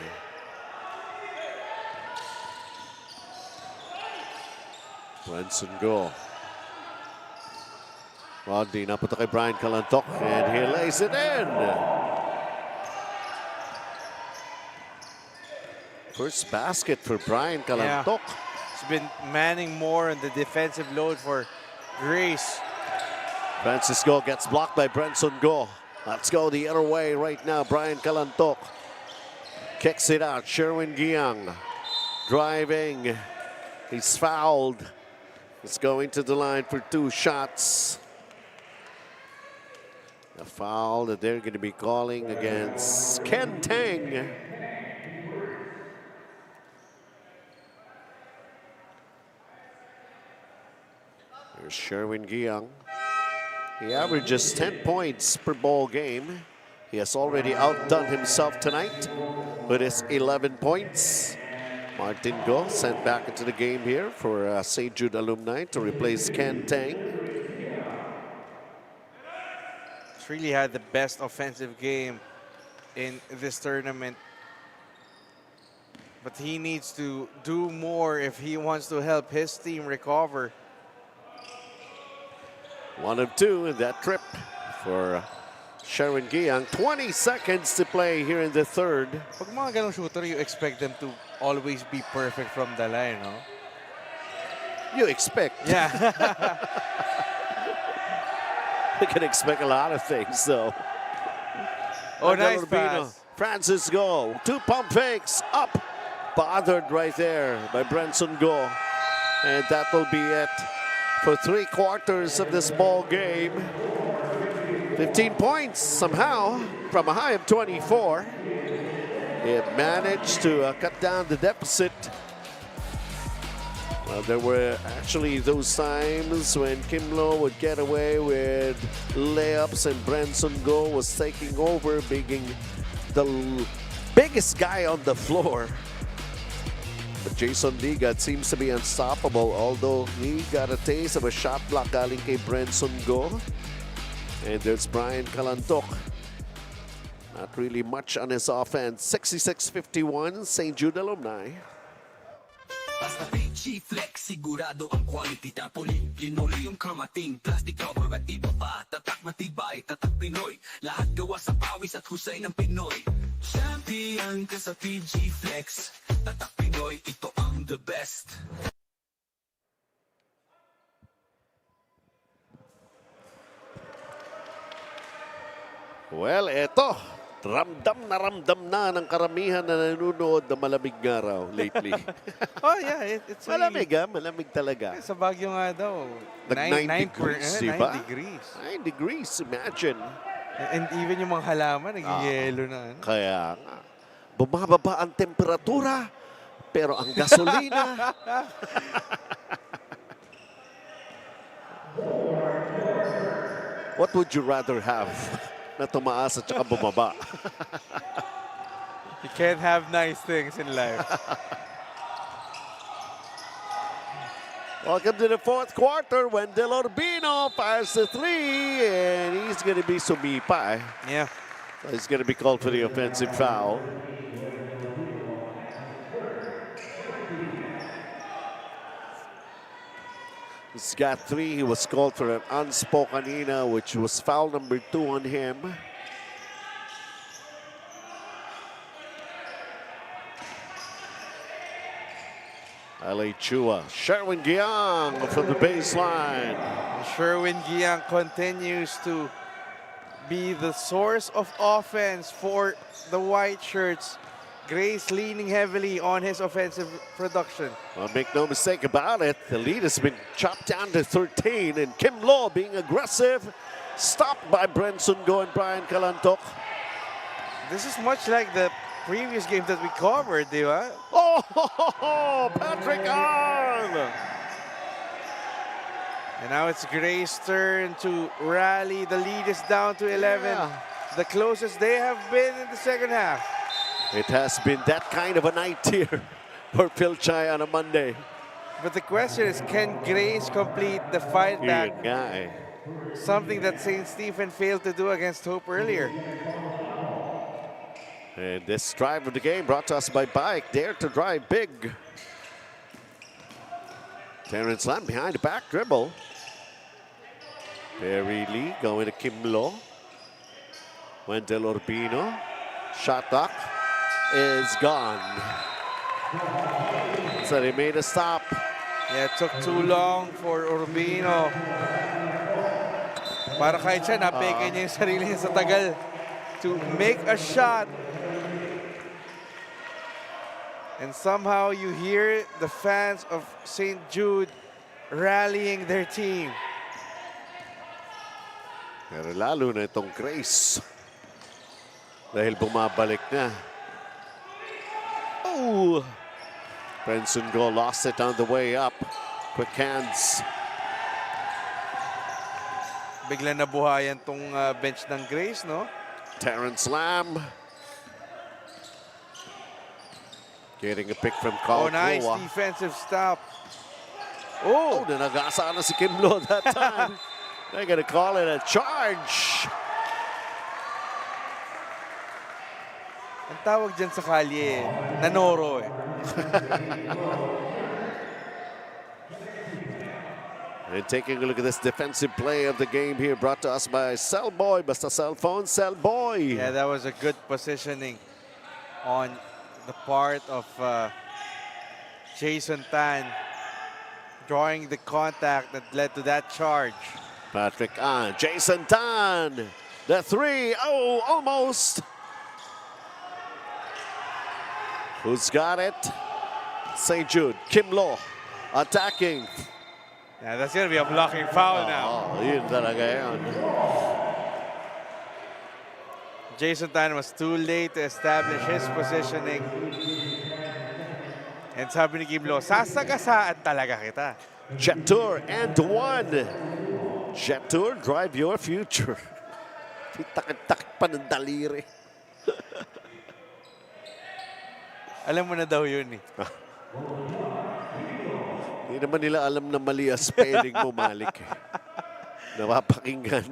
Brenson Go. Rodney napunta kay Brian Calantok and he lays it in. First basket for Brian Calantok. Yeah. He's been manning more on the defensive load for Grace. Francisco gets blocked by Brenson Go. Let's go the other way right now. Brian Calantok kicks it out. Sherwin Giang driving. He's fouled. He's going to the line for 2 shots. The foul that they're going to be calling against Ken Tang. Here's Sherwin Giang. He averages 10 points per ball game. He has already outdone himself tonight with his 11 points. Martin Go sent back into the game here for St. Jude alumni to replace Ken Tang. He's really had the best offensive game in this tournament. But he needs to do more if he wants to help his team recover. 1 of 2 in that trip for Sherwin Giang. 20 seconds to play here in the third. Pag mga ganong shooter, you expect them to always be perfect from the line, no? You expect. Yeah. You can expect a lot of things, though. Oh, nice pass. Francis Go. 2 pump fakes. Up. Bothered right there by Brenson Go. And that will be it for 3/4 of this ball game. 15 points somehow from a high of 24. It managed to cut down the deficit. Well, there were actually those times when Kim Lo would get away with layups and Branson Go was taking over, being the biggest guy on the floor. But Jason Ligat seems to be unstoppable, although he got a taste of a shot block galing kay Branson Go. And there's Brian Calantok. Not really much on his offense. 66-51, St. Jude alumni. Basta Fil-Chi Flex, sigurado ang quality tarpaulin. Linoleum kamating, plastic cover at iba pa. Tatak matibay, tatak Pinoy. Lahat gawa sa pawis at husay ng Pinoy. Champion ka sa Fil-Chi Flex. Tatak Pinoy, ito ang the best. Well, eto. Ramdam na ng karamihan na nanonood na malamig nga raw lately. Oh yeah, it's Malamig malamig talaga. Sa Baguio nga daw. Nag 9 degrees, diba? 9 degrees. 9 degrees, imagine. And even yung mga halaman, nag-yelo na. Kaya nga. Bumababa ang temperatura, pero ang gasolina. What would you rather have? Na tumaas at saka bumaba. You can't have nice things in life. Welcome to the 4th quarter when Del Urbino fires the 3 and he's going to be sumipa. Yeah. So he's going to be called for the offensive foul. He's got 3. He was called for an unspoken kanina, which was foul number 2 on him. LA Chua, Sherwin Giang from the baseline. Sherwin Giang continues to be the source of offense for the white shirts. Grace leaning heavily on his offensive production. Well, make no mistake about it, the lead has been chopped down to 13, and Kim Lo being aggressive, stopped by Branson Go and Brian Calantok. This is much like the previous game that we covered, di ba? Oh, Patrick Arn! And now it's Gray's turn to rally. The lead is down to 11. Yeah. The closest they have been in the second half. It has been that kind of a night here for Fil-Chi on a Monday. But the question is, can Grace complete the fight back? Good guy. Something that St. Stephen failed to do against Hope earlier. And this drive of the game brought to us by Bike. Dare to drive big. Terrence Lam behind the back dribble. Perry Lee going to Kim Lo. Wendell Urbino. Shot clock is gone. So they made a stop. Yeah, it took too long for Urbino. Para kahit siya, napeke niya yung sarili niya sa tagal to make a shot. And somehow you hear the fans of St. Jude rallying their team. Pero lalo na itong Grace. Dahil bumabalik na. Oh! Branson Go lost it on the way up. Quick hands. Bigla nabuhayan tong bench ng Grace, no? Terrence Lam. Getting a pick from Oh, Kalkua. nice defensive stop. Oh, nanagasa na si Kim Lo that time. They're going to call it a charge. Ang tawag dyan sa kalye, nanoro eh. And taking a look at this defensive play of the game here brought to us by Cell Boy. Basta cell phone, Cell Boy. Yeah, that was a good positioning on the part of Jason Tan, drawing the contact that led to that charge. Patrick An, Jason Tan, the 3, oh, almost. Who's got it? St. Jude, Kim Lo attacking. Yeah, that's gonna be a blocking foul now. Oh, yun talaga yun. Jason Tan was too late to establish his positioning. And sabi ni Kim Lo, sasagasaan talaga kita. Jet Tour and one. Jet Tour, drive your future. Takit-takit pa ng daliri. Alam mo na daw yun eh. Hindi naman nila alam na mali ang spelling mo, Malik. Napapakinggan.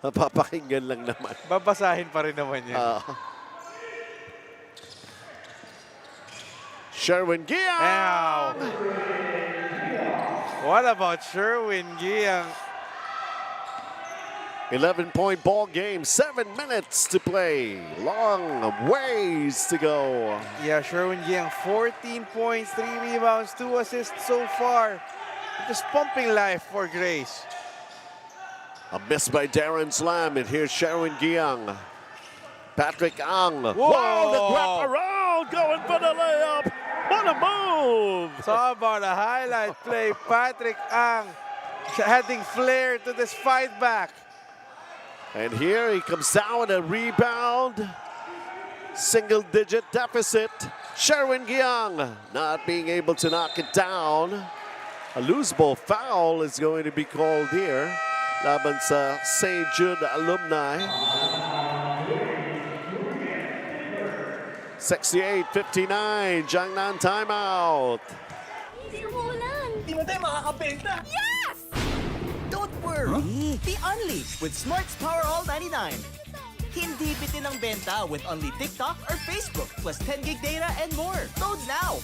Napapakinggan lang naman. Babasahin pa rin naman yan. Sherwin Giang! What about Sherwin Giang? 11-point ball game, 7 minutes to play. Long ways to go. Yeah, Sherwin Giang, 14 points, 3 rebounds, 2 assists so far. Just pumping life for Grace. A miss by Darren Slam, and here's Sherwin Giang. Patrick Ang. Whoa! Wow, the wrap around, going for the layup. What a move! How about a highlight play? Patrick Ang adding flair to this fight back. And here he comes down with a rebound. Single-digit deficit. Sherwin Giang not being able to knock it down. A loose ball foul is going to be called here. Laban sa St. Jude alumni. 68-59, Jiangnan timeout. Hindi umuulan. Di ba tayo makakabenta? Yes! Don't worry. Be unleashed with Smart's Power All 99. Hindi bitin ang benta with only TikTok or Facebook plus 10 gig data and more. Load now.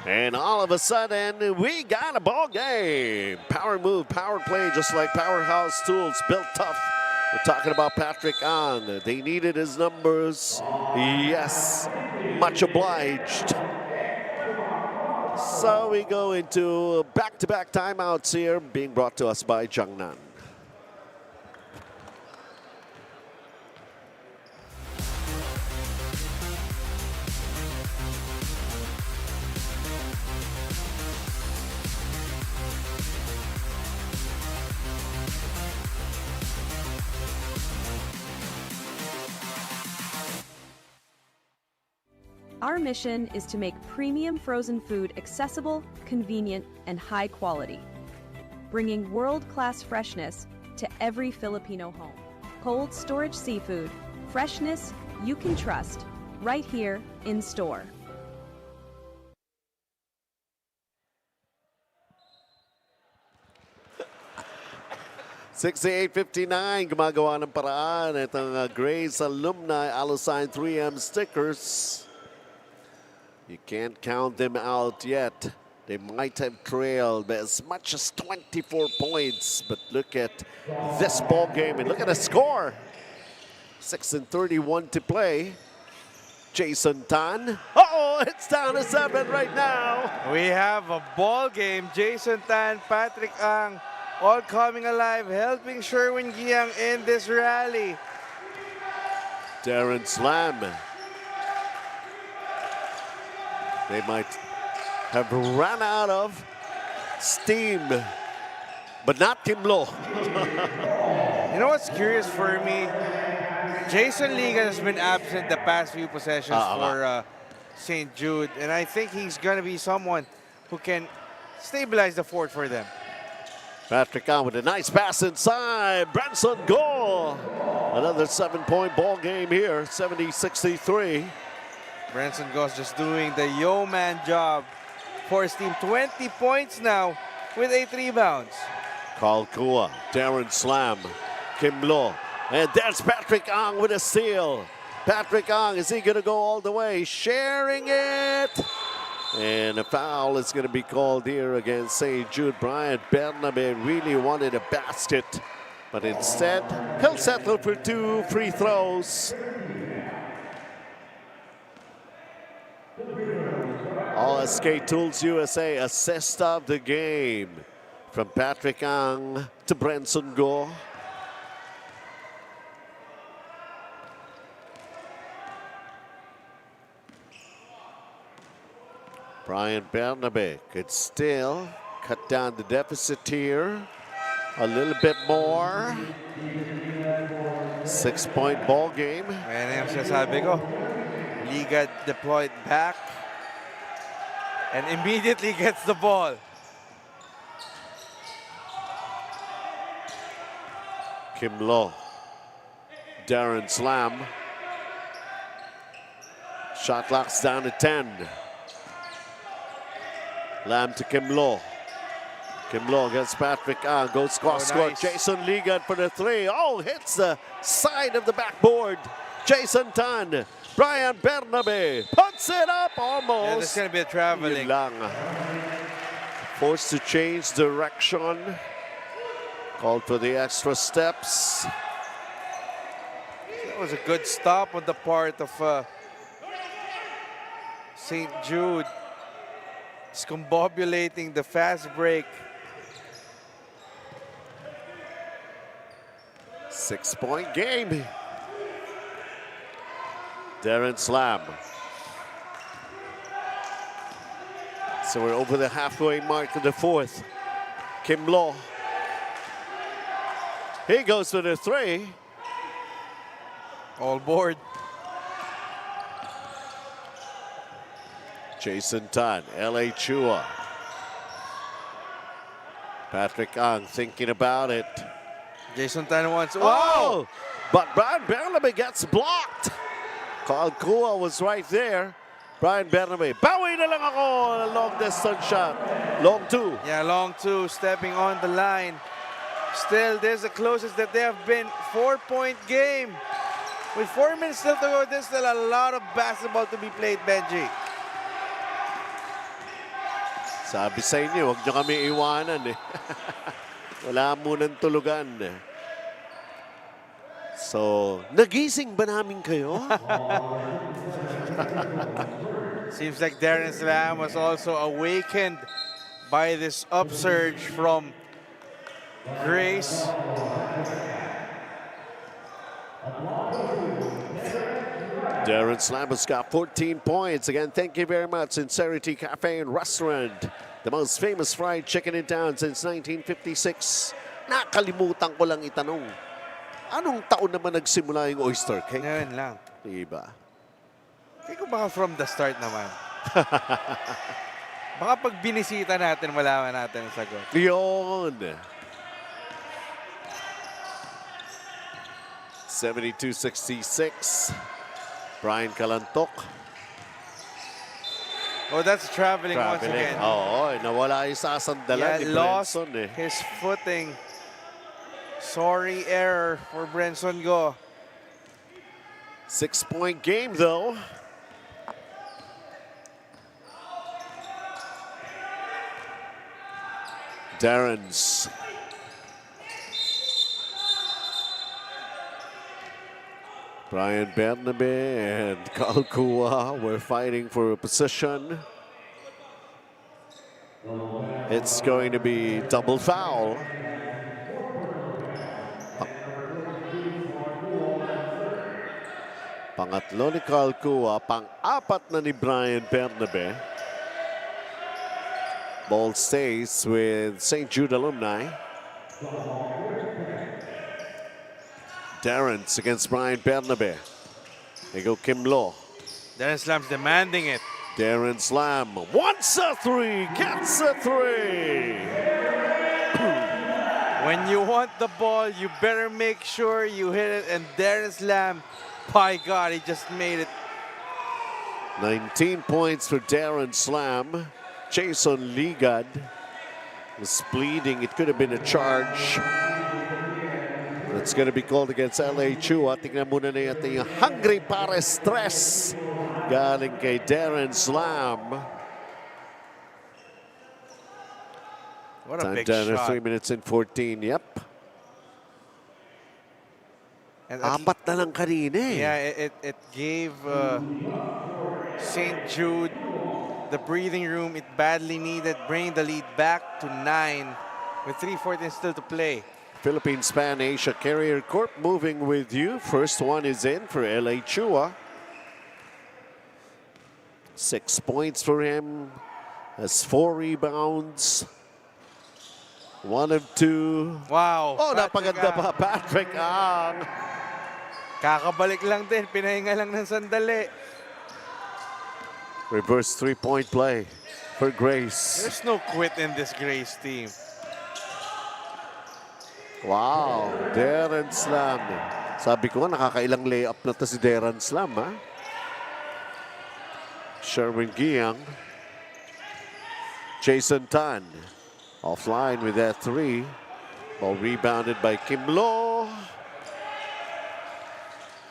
And all of a sudden, we got a ball game. Power move, power play, just like Powerhouse Tools, built tough. We're talking about Patrick Ang. They needed his numbers. Yes, much obliged. So we go into back-to-back timeouts here, being brought to us by Jiangnan. Our mission is to make premium frozen food accessible, convenient, and high quality, bringing world-class freshness to every Filipino home. Cold storage seafood, freshness you can trust, right here in store. $68.59, gumagawa ng paraan. Itong Grace Alumni ALUSIGN 3M stickers. You can't count them out yet. They might have trailed by as much as 24 points. But look at this ball game and look at the score. 6:31 to play. Jason Tan. Uh-oh, it's down to 7 right now. We have a ball game. Jason Tan, Patrick Ang, all coming alive, helping Sherwin Giang in this rally. Darren Slam. They might have run out of steam, but not Kim Lo. You know what's curious for me? Jason Liga has been absent the past few possessions for St. Jude, and I think he's going to be someone who can stabilize the fort for them. Patrick Ang with a nice pass inside. Branson goal. Another 7-point ball game here, 70-63. Branson Goss just doing the yo-man job for his team. 20 points now with 8 rebounds. Carl Kua, Darren Slam, Kim Lo. And there's Patrick Ang with a steal. Patrick Ang, is he going to go all the way? Sharing it. And a foul is going to be called here against St. Jude. Bryant Bernabe really wanted a basket, but instead, he'll settle for 2 free throws. SK Tools USA, assist of the game. From Patrick Ang to Brenson Go. Brian Bernabe could still cut down the deficit here a little bit more. 6-point ball game. Ayan yung sinasabi ko. Liga deployed back and immediately gets the ball. Kim Lo. Darren Slam. Shot clock's down to 10. Lam to Kim Lo. Kim Lo against Patrick Ang. Goes cross court. Nice. Jason Ligat for the three. Oh, hits the side of the backboard. Jason Tan. Brian Bernabe puts it up almost. Yeah, there's going to be a traveling. Yun lang. Forced to change direction. Called for the extra steps. That was a good stop on the part of St. Jude. Discombobulating the fast break. 6-point game. Darren Slam. So we're over the halfway mark of the fourth. Kim Lo. He goes for the three. All board. Jason Tan, LA Chua. Patrick Ang thinking about it. Jason Tan wants. Oh! But Brian Bernabe gets blocked. Carl Kua was right there. Brian Bernabe. Bawi na lang ako. A long distance shot. Long two. Yeah, long two. Stepping on the line. Still, there's the closest that they have been. 4-point game. With 4 minutes still to go, there's still a lot of basketball to be played, Benji. Sabi sa inyo, huwag nyo kami iwanan eh. Wala munang tulugan. So, nagising ba namin kayo? Seems like Darren Slam was also awakened by this upsurge from Grace. Darren Slam has got 14 points. Again, thank you very much. Sincerity Cafe and Restaurant. The most famous fried chicken in town since 1956. Nakalimutan ko lang itanong. Anong taon naman nagsimula yung oyster cake? Ngayon lang. Diba? Hindi ko baka from the start naman. Baka pag binisita natin, malaman natin ang sagot. Yun. 72-66. Brian Kalantok. Oh, that's traveling once again. Oo, nawala yung sasandalan ni lost Brenson eh. his footing. Sorry error for Brenson Go. 6-point game though. Darren's. Brian Bernabe and Carl Kua were fighting for a position. It's going to be double foul. Pangatlo ni Carl Kua, pang-apat na ni Brian Bernabe. Ball stays with St. Jude alumni. Darren's against Brian Bernabe. They go Kim Lo. Darren Slam's demanding it. Darren Slam wants a three, gets a three. When you want the ball, you better make sure you hit it. And Darren Slam, by God, he just made it. 19 points for Darren Slam. Jason Ligad was bleeding. It could have been a charge. It's going to be called against LA Chua. Tingnan muna na natin yung hungry para stress. Galing kay Darren Slam. What a Time big down to shot. 3 minutes and 14. Yep. And Apat na lang kanina eh. yeah, it gave St. Jude the breathing room it badly needed, bringing the lead back to 9 with 3:14 still to play. Philippines Pan Asia Carrier Corp moving with you. First one is in for LA Chua. 6 points for him. Has 4 rebounds. 1 of 2. Wow. Oh, napaganda Ang. pa. Patrick Ang. Kakabalik lang din. Pinahinga lang ng sandali. Reverse 3-point play for Grace. There's no quit in this Grace team. Wow. Darren Slam. Sabi ko, nakakailang layup na to si Darren Slam, ha? Sherwin Giang. Jason Tan. Offline with that 3. Ball rebounded by Kim Lo.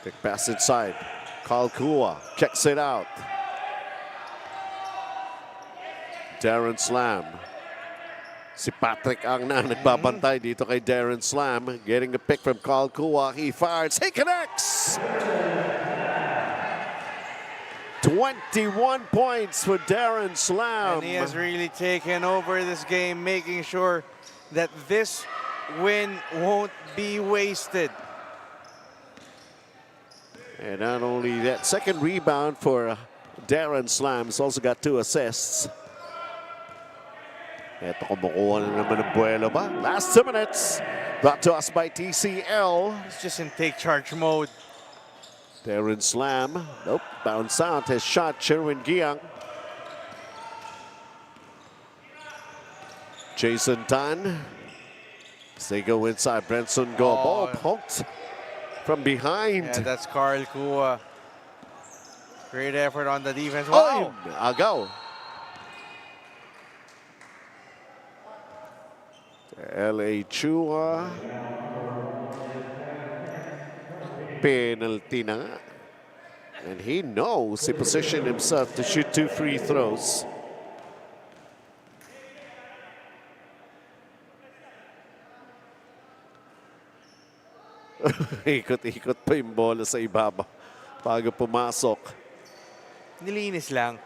Big pass inside. Carl Kua checks it out. Darren Slam. Si Patrick Ang na nagbabantay dito kay Darren Slam. Getting the pick from Carl Kua. He fires. He connects! 21 points for Darren Slam. And he has really taken over this game, making sure that this win won't be wasted. And not only that, second rebound for Darren Slam. He's also got 2 assists. Ito, kumukuha na naman ng buwelo ba? Last 2 minutes. Brought to us by TCL. He's just in take charge mode. Darren Slam. Nope. Bounce out. His shot. Sherwin Giang. Jason Tan. As they go inside. Brenson go. Ball poked from behind. Yeah, that's Carl Kua. Great effort on the defense. Wow. Agaw. LA Chua. Penalty na nga. And he knows he positioned himself to shoot 2 free throws. Ikot-ikot pa yung bola sa ibaba bago pumasok. Nilinis lang.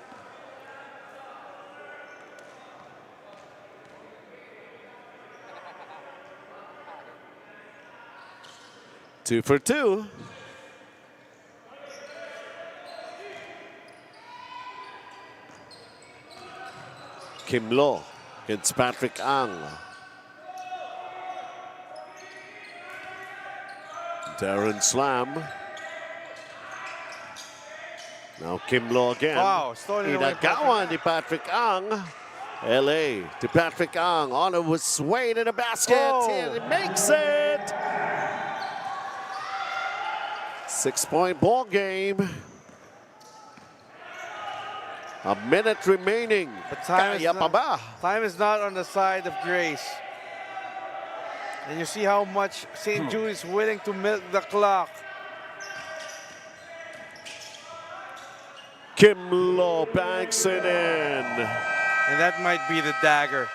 Two for 2. Kim Lo against Patrick Ang. Darren Slam. Now Kim Lo again. Wow, stolen away. Inagawan ni Patrick Ang. LA to Patrick Ang. On it was Wade in a basket. And he makes it. 6-point ball game. A minute remaining. But time is not on the side of Grace. And you see how much St. Jude is willing to milk the clock. Kim Lo banks it in. And that might be the dagger.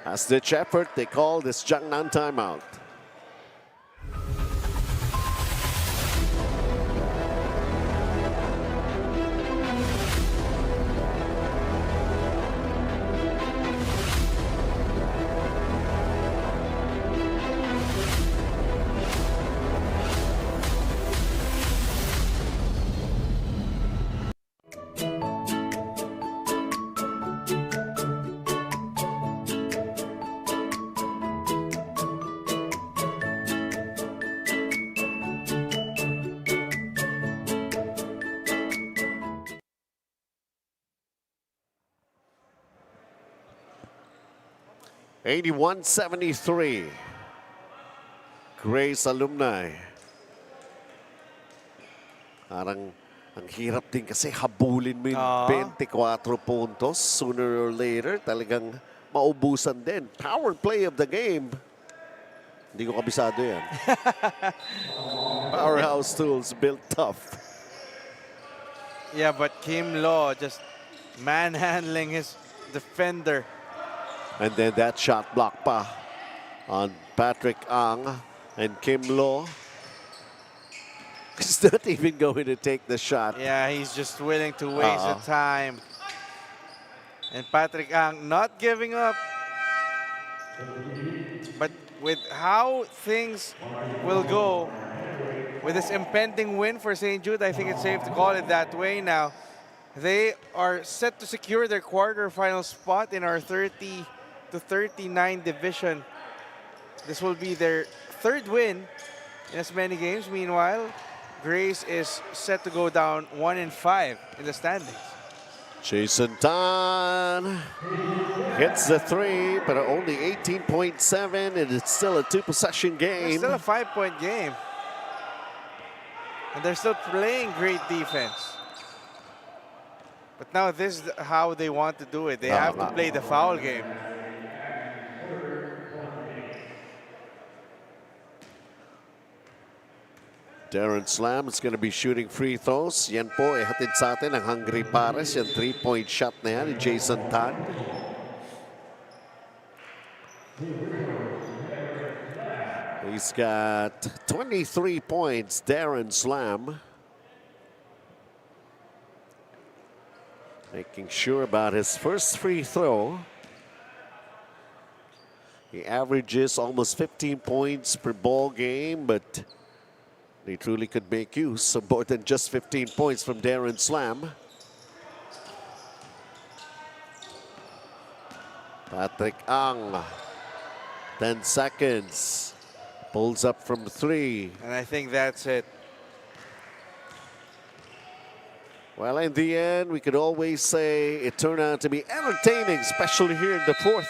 Last-ditch effort. They call this Jiangnan timeout. (81-73). Grace Alumni. Parang ang hirap din kasi habulin mo yung 24 puntos. Sooner or later, talagang maubusan din. Power play of the game. Hindi ko kabisado yan. Powerhouse tools built tough. Yeah, but Kim Lo just manhandling his defender. And then that shot block pa on Patrick Ang and Kim Lo. He's not even going to take the shot. Yeah, he's just willing to waste the time. And Patrick Ang not giving up. But with how things will go, with this impending win for St. Jude, I think it's safe to call it that way now. They are set to secure their quarterfinal spot in our 30 to 39 division. This will be their third win in as many games. Meanwhile, Grace is set to go down 1-5 in the standings. Jason Tan hits the three, but only 18.7, and it's still a two-possession game. It's still a 5-point game. And they're still playing great defense. But now this is how they want to do it. They have to play the foul game. Darren Slam is going to be shooting free throws. Yan po, hatid sa atin ang Hungry Pares. Yan 3-point shot na yan ni Jason Tan. He's got 23 points, Darren Slam. Making sure about his first free throw. He averages almost 15 points per ball game, but they truly could make use of more than just 15 points from Darren Slam. Patrick Ang, 10 seconds. Pulls up from three. And I think that's it. Well, in the end, we could always say it turned out to be entertaining, especially here in the fourth.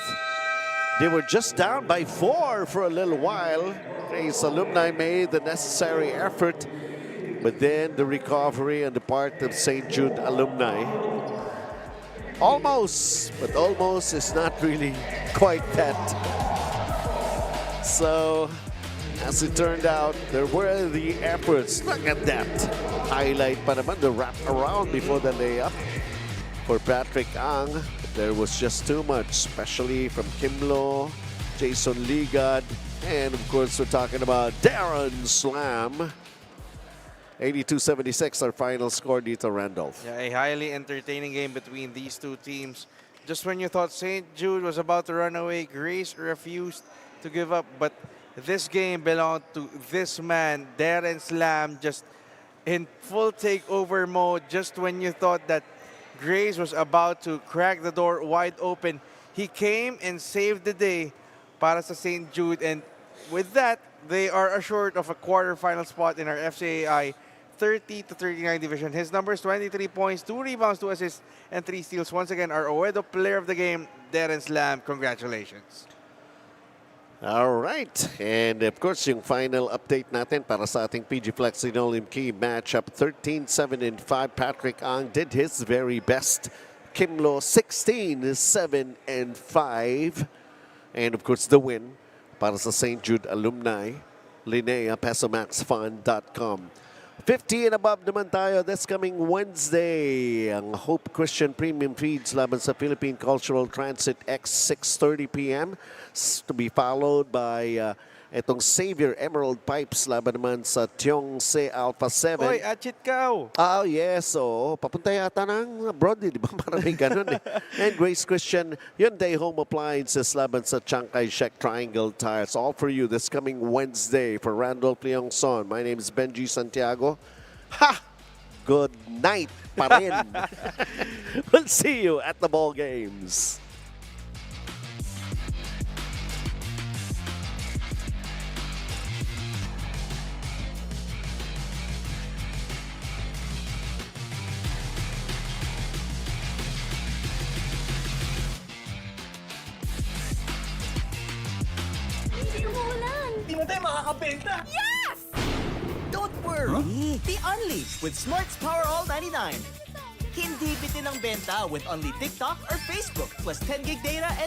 They were just down by 4 for a little while. Grace Alumni made the necessary effort, but then the recovery on the part of St. Jude Alumni. Almost, but almost is not really quite that. So, as it turned out, there were the efforts. Look at that. Highlight pa naman the wrap around before the layup for Patrick Ang. There was just too much, especially from Kimlo, Jason Ligad, and of course we're talking about Darren Slam. 82-76 our final score dito, Randolph. Yeah, a highly entertaining game between these two teams. Just when you thought St. Jude was about to run away, Grace refused to give up, but this game belonged to this man, Darren Slam, just in full takeover mode. Just when you thought that Grace was about to crack the door wide open, he came and saved the day para sa St. Jude. And with that, they are assured of a quarterfinal spot in our FCAI 30 to 39 division. His numbers: 23 points, 2 rebounds, 2 assists, and 3 steals. Once again, our Oedo player of the game, Darren Slam. Congratulations. All right. And of course, yung final update natin para sa ating PG Flex Linoleum Key matchup, 13-7-5. Patrick Ang did his very best. Kimlo 16-7-5. And of course, the win para sa St. Jude Alumni, LINEA, PesoMaxFund.com. 50 and above naman tayo this coming Wednesday. Ang Hope Christian Premium Feeds laban sa Philippine Cultural Transit X, 6:30 p.m. To be followed by itong Xavier Emerald Pipes laban naman sa Tiongse Alpha 7. Oy, Achit Kao! Oh, yes. So, papunta yata ng abroad, di ba? Parang may ganun eh. And Grace Christian Hyundai Home Appliances laban sa Chiang Kai-shek Triangle Tires. All for you this coming Wednesday for Randolph Leongson. My name is Benji Santiago. Ha! Good night pa rin. We'll see you at the ball games. Hindi mo tayo makakabenta! Yes! Don't worry! The Only with Smart's Power All 99. Hindi bitin ang benta with only TikTok or Facebook plus 10 gig data and